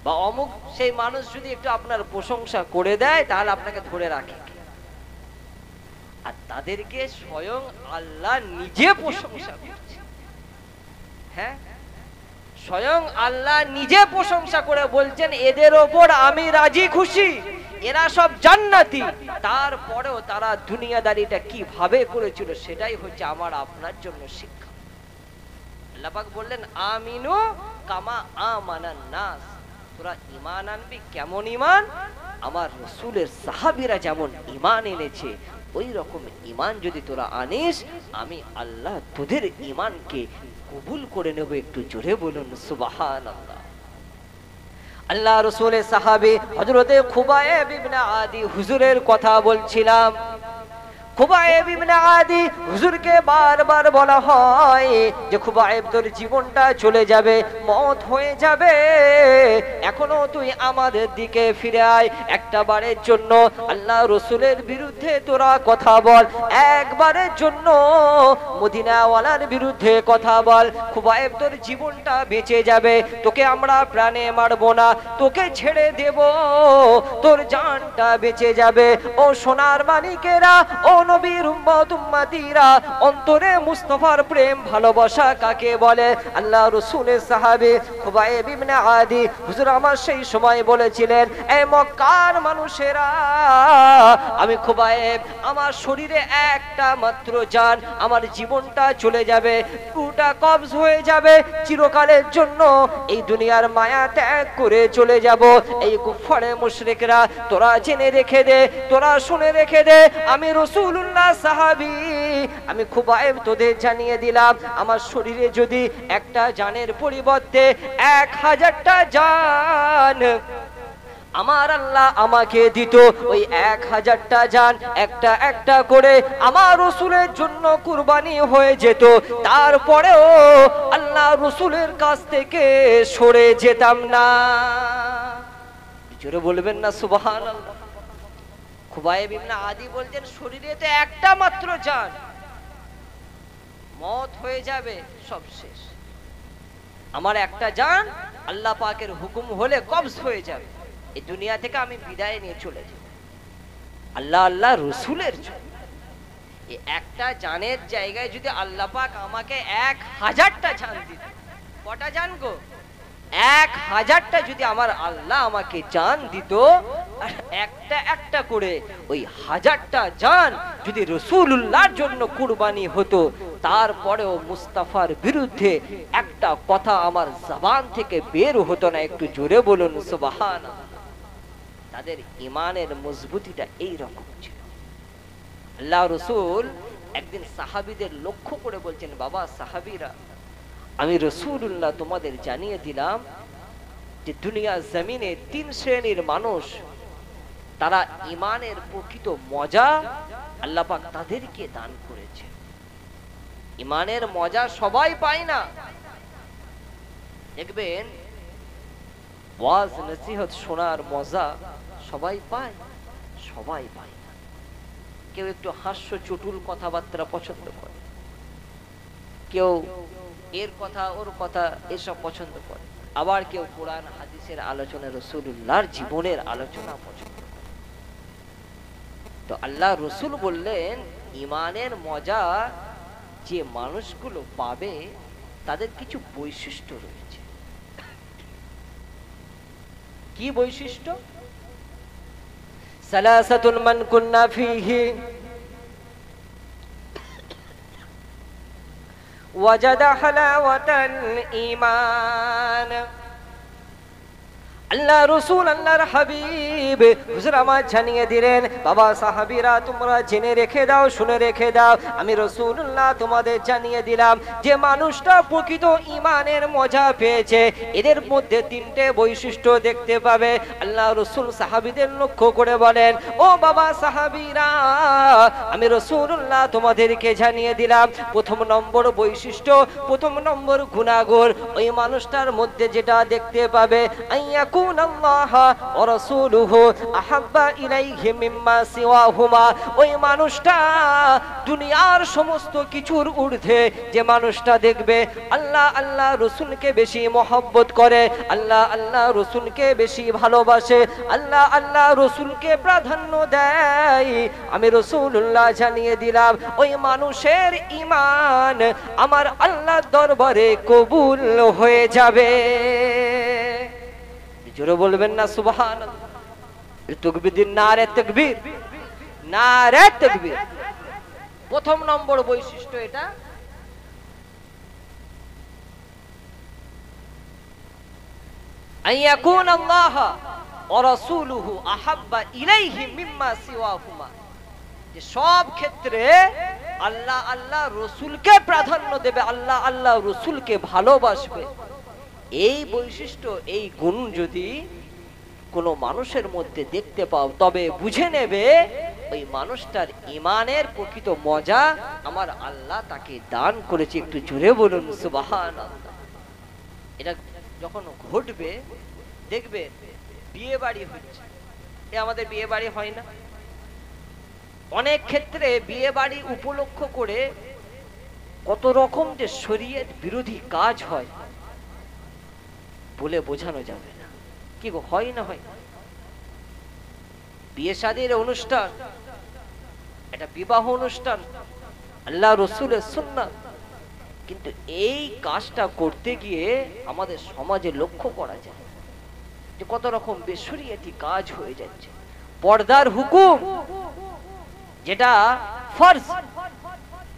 বা অমুক সেই মানুষ যদি একটু আপনার প্রশংসা করে দেয়, তাহলে আপনাকে ধরে রাখে। আর তাদেরকে স্বয়ং আল্লাহ নিজে প্রশংসা করছে। হ্যাঁ, স্বয়ং আল্লাহ নিজে প্রশংসা করে বলছেন এদের ওপর আমি রাজি খুশি, এরা সব জান্নাতি। তারপরেও তারা দুনিয়াদারিটা কিভাবে করেছিল, সেটাই হচ্ছে আমার আপনার জন্য শিক্ষা। আল্লাহ পাক বললেন আমিনু কামা আমানান নাস, তোরা ঈমান আনবি কেমন ঈমান? আমার রাসূলের সাহাবীরা যেমন ঈমান এনেছে, ওই রকম ঈমান যদি তোরা আনিস, আমি আল্লাহ তোদের ঈমানকে কবুল করে নেব। একটু জোরে বলুন সুবহানাল্লাহ। আল্লাহ রাসূলের সাহাবী হযরতে খুবাইব ইবনে আদি হুজুরের কথা বলছিলাম। খুবাইব ইবনে আদি হুজুরকে বারবার বলা হয় যে খুবাইব তোর জীবনটা চলে যাবে, মওত হয়ে যাবে, এখনো তুই আমাদের দিকে ফিরে আয়, একটা বারের জন্য আল্লাহ রসুলের বিরুদ্ধে তোরা কথা বল, একবারের জন্য মদিনাওয়ালার বিরুদ্ধে কথা বল, খুবাইব তোর জীবনটা বেঁচে যাবে, তোকে আমরা প্রাণে মারবো না, তোকে ছেড়ে দেব, তোর জানটা বেঁচে যাবে। ও সোনার মানিকেরা, ও নবীর উম্মত উম্মতিরা, অন্তরে মুস্তাফার প্রেম ভালোবাসা কাকে বলে? আল্লাহ রাসূলের সাহাবী খুবাইব ইবনে আদি হুজুর আমার সেই সময় বলেছিলেন, এই মক্কার মানুষেরা, আমি খুবাইব, আমার শরীরে একটা মাত্র জান, আমার জীবনটা চলে যাবে, পুরোটা কবজ হয়ে যাবে, চিরকালের জন্য এই দুনিয়ার মায়া ত্যাগ করে চলে যাব। এই কুফারে মুশরিকরা, তোরা জেনে রেখে দে, তোরা শুনে রেখে দে, আমি রাসূলুল্লাহ সাহাবী, আমি খুবাইব তোদের জানিয়ে দিলাম, আমার শরীরে যদি একটা জানের পরিবর্তে 1000টা জান আমার আল্লাহ আমাকে দিত, ওই 1000টা জান একটা একটা করে আমার রসুলের জন্য কুরবানি হয়ে যেত, তারপরেও আল্লাহ রসুলের কাছ থেকে সরে যেতাম না। জোরে বলবেন না সুবহানাল্লাহ। খুবাইব ইবনে আদি বলছেন, শরীরে তো একটা মাত্র জান, মওত হয়ে যাবে, সব শেষ, আমার একটা জান আল্লাহ পাকের হুকুম হলে কবজ হয়ে যাবে, এই দুনিয়া থেকে আমি বিদায় নিয়ে চলে যাব আল্লাহ আল্লাহ রসুলের জন্য। এই একটা জানের জায়গায় যদি আল্লাহ পাক আমাকে 1000টা জান দিত, কটা জান গো? 1000টা যদি আমার আল্লাহ আমাকে জান দিত, আর একটা একটা করে ওই 1000টা জান যদি রাসূলুল্লাহর জন্য কুরবানি হতো, তারপরেও মুস্তাফার বিরুদ্ধে একটা কথা আমার জবান থেকে বের হতো না। একটু জোরে বলুন সুবহানাল্লাহ। তাদের ঈমানের মজবুতিটা এই রকম ছিল। আল্লাহ রাসূল একদিন সাহাবীদের লক্ষ্য করে বলছেন, বাবা সাহাবীরা, আমি রাসূলুল্লাহ তোমাদের জানিয়ে দিলাম যে দুনিয়া জমিনে 3 শ্রেণীর মানুষ, তারা ঈমানের প্রকৃত মজা আল্লাহ পাক তাদেরকে দান করেছে। ঈমানের মজা সবাই পায় না। দেখবেন ওয়াজ নসিহত শোনার মজা সবাই পায়, সবাই পায় না। কেউ একটু হাস্য চটুল কথাবার্তা পছন্দ করে, কেউ এর কথা ওর কথা এসব পছন্দ করে, আবার কেউ কোরআন হাদিসের আলোচনা, রাসূলুল্লাহর জীবনের আলোচনা পছন্দ করে। তো আল্লাহ রসুল বললেন, ঈমানের মজা যে মানুষগুলো পাবে তাদের কিছু বৈশিষ্ট্য রয়েছে। কি বৈশিষ্ট্য? সালাসাতুন মান কুন্না ফীহি ওয়াজাদা হালাওয়াতাল ঈমান। আল্লাহ রসুল আল্লাহর হাবিব হুজুর আমার জানিয়ে দিলেন, বাবা সাহাবীরা তোমরা জেনে রেখে দাও, শুনে রেখে দাও, আমি রাসূলুল্লাহ তোমাদের জানিয়ে দিলাম যে মানুষটা প্রকৃত ঈমানের মজা পেয়েছে, এদের মধ্যে 3টে বৈশিষ্ট্য দেখতে পাবে। আল্লাহ রসুল সাহাবীদের লক্ষ্য করে বলেন, ও বাবা সাহাবীরা, আমি রাসূলুল্লাহ তোমাদেরকে জানিয়ে দিলাম, প্রথম নম্বর বৈশিষ্ট্য, প্রথম নম্বর গুণাগুণ, ওই মানুষটার মধ্যে যেটা দেখতে পাবে, ওই মানুষটা দুনিয়ার সমস্ত কিছুর ঊর্ধ্বে যে মানুষটা দেখবে আল্লাহ আল্লাহ রসুলকে বেশি মহব্বত করে, আল্লাহ আল্লাহ রসুলকে বেশি ভালোবাসে, আল্লাহ আল্লাহ রসুলকে প্রাধান্য দেয়, আমি রাসূলুল্লাহ জানিয়ে দিলাম ওই মানুষের ঈমান আমার আল্লাহর দরবারে কবুল হয়ে যাবে। জোরে বলবেন না সুবহানাল্লাহ। তাকবীর দিন, নারে তাকবীর, নারে তাকবীর। প্রথম নম্বর বৈশিষ্ট্য এটা। আইয়াকুন আল্লাহ ওয়া রাসূলুহু আহাব্বা ইলাইহি মিম্মা সিওয়াহুমা, যে সব ক্ষেত্রে আল্লাহ আল্লাহ রসুলকে প্রাধান্য দেবে, আল্লাহ আল্লাহ রসুলকে ভালোবাসবে। এই বৈশিষ্ট্য, এই গুণ যদি কোনো মানুষের মধ্যে দেখতে পাও, তবে বুঝে নেবে ওই মানুষটার ইমানের প্রকৃত মজা আমার আল্লাহ তাকে দান করেছে। একটু জোরে বলুন সুবহানাল্লাহ। এটা যখন ঘটবে দেখবে বিয়ে বাড়ি হচ্ছে, এ আমাদের বিয়ে বাড়ি হয় না? অনেক ক্ষেত্রে বিয়ে বাড়ি উপলক্ষ করে কত রকম যে শরীয়ত বিরোধী কাজ হয় বলে বোঝানো যাবে না। কি গো, হয় না? হয় বিয়ে শাদীর অনুষ্ঠান, এটা বিবাহ অনুষ্ঠান, আল্লাহ রসুলের সুন্নাত, কিন্তু এই কাজটা করতে গিয়ে আমাদের সমাজে লক্ষ্য করা যায় যে কত রকম বেশরিয়াতি কাজ হয়ে যাচ্ছে। পর্দার হুকুম, যেটা ফরজ,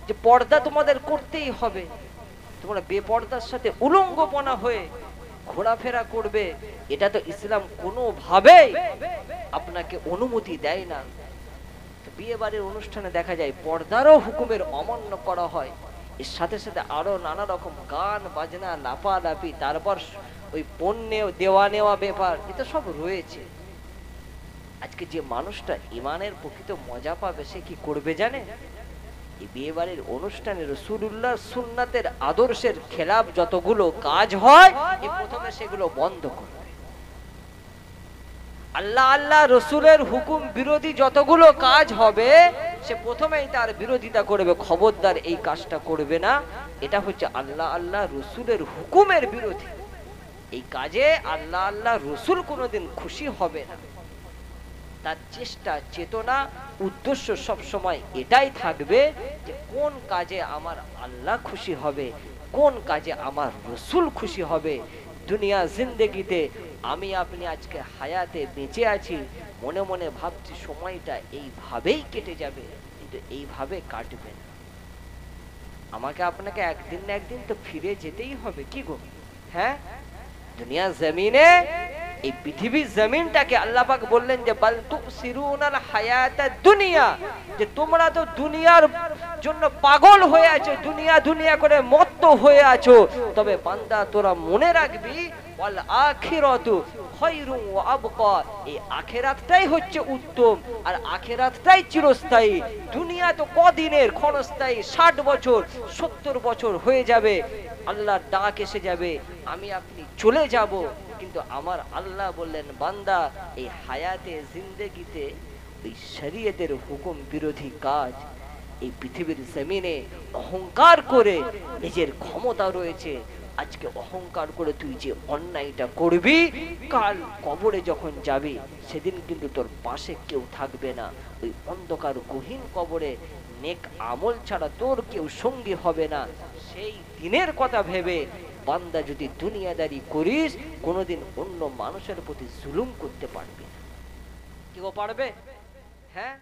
যে পর্দা তোমাদের করতেই হবে, তোমরা বেপর্দার সাথে উলঙ্গপনা হয়ে ঘোরাফেরা করবে, এটা তো ইসলাম কোনোভাবেই আপনাকে অনুমতি দেয় না। তো বিয়ে বাড়ির অনুষ্ঠানে দেখা যায় পর্দারও হুকুমের অমান্য করা হয়, এর সাথে সাথে আরো নানা রকম গান বাজনা, লাফালাফি, তারপর ওই পণ্যে দেওয়া নেওয়া ব্যাপার, এটা সব রয়েছে। আজকে যে মানুষটা ইমানের প্রকৃত মজা পাবে সে কি করবে জানে? এই বিয়ে বাড়ির অনুষ্ঠানে রাসূলুল্লাহর সুন্নাতের আদর্শের খেলাফ যতগুলো কাজ হয় এই প্রথমে সেগুলো বন্ধ করবে। আল্লাহ আল্লাহ রসুলের হুকুম বিরোধী যতগুলো কাজ হবে সে প্রথমেই তার বিরোধিতা করবে, খবরদার এই কাজটা করবে না, এটা হচ্ছে আল্লাহ আল্লাহ রসুলের হুকুমের বিরোধী। এই কাজে আল্লাহ আল্লাহ রসুল কোনোদিন খুশি হবে না। তার চেষ্টা, চেতনা, উদ্দেশ্য সব সময় এটাই থাকবে যে কোন কাজে আমার আল্লাহ খুশি হবে, কোন কাজে আমার রসুল খুশি হবে। দুনিয়া জিন্দেগিতে আমি আপনি আজকে হায়াতে বেঁচে আছি, মনে মনে ভাবছি সময়টা এইভাবেই কেটে যাবে, কিন্তু এইভাবে কাটবে না। আমাকে আপনাকে একদিন না একদিন তো ফিরে যেতেই হবে, কি গো? হ্যাঁ, দুনিয়া জমিনে, এই পৃথিবীর জমিনটাকে আল্লাহ পাক বললেন যে বাল তুসিরুনাল হায়াতাদ দুনিয়া, যে তোমরা তো দুনিয়ার জন্য পাগল হয়ে আছো, দুনিয়া দুনিয়া করে মত্ত হয়ে আছো। তবে বান্দা তোরা মনে রাখবি ওয়াল আখিরাতু খায়রুন ওয়া আবকা, এই আখিরাতটাই হচ্ছে উত্তম, আর আখিরাতটাই চিরস্থায়ী। দুনিয়া তো কদিনের, ক্ষণস্থায়ী, 60 বছর 70 বছর হয়ে যাবে, আল্লাহর ডাক এসে যাবে, আমি আপনি চলে যাব। কিন্তু আমার আল্লাহ বললেন বান্দা এই হায়াতে জিন্দেগিতে ওই শরীয়তের হুকুম বিরোধী কাজ, এই পৃথিবীর জমিনে অহংকার করে, নিজের ক্ষমতা রয়েছে, আজকে অহংকার করে তুই যে অন্যায়টা করবি, কাল কবরে যখন যাবি সেদিন কিন্তু তোর পাশে কেউ থাকবে না। ওই অন্ধকার গহীন কবরে নেক আমল ছাড়া তোর কেউ সঙ্গী হবে না। সেই দিনের কথা ভেবে বান্দা যদি দুনিয়াদারি করিস, কোনোদিন অন্য মানুষের প্রতি জুলুম করতে পারবি না। কি পারবে? হ্যাঁ,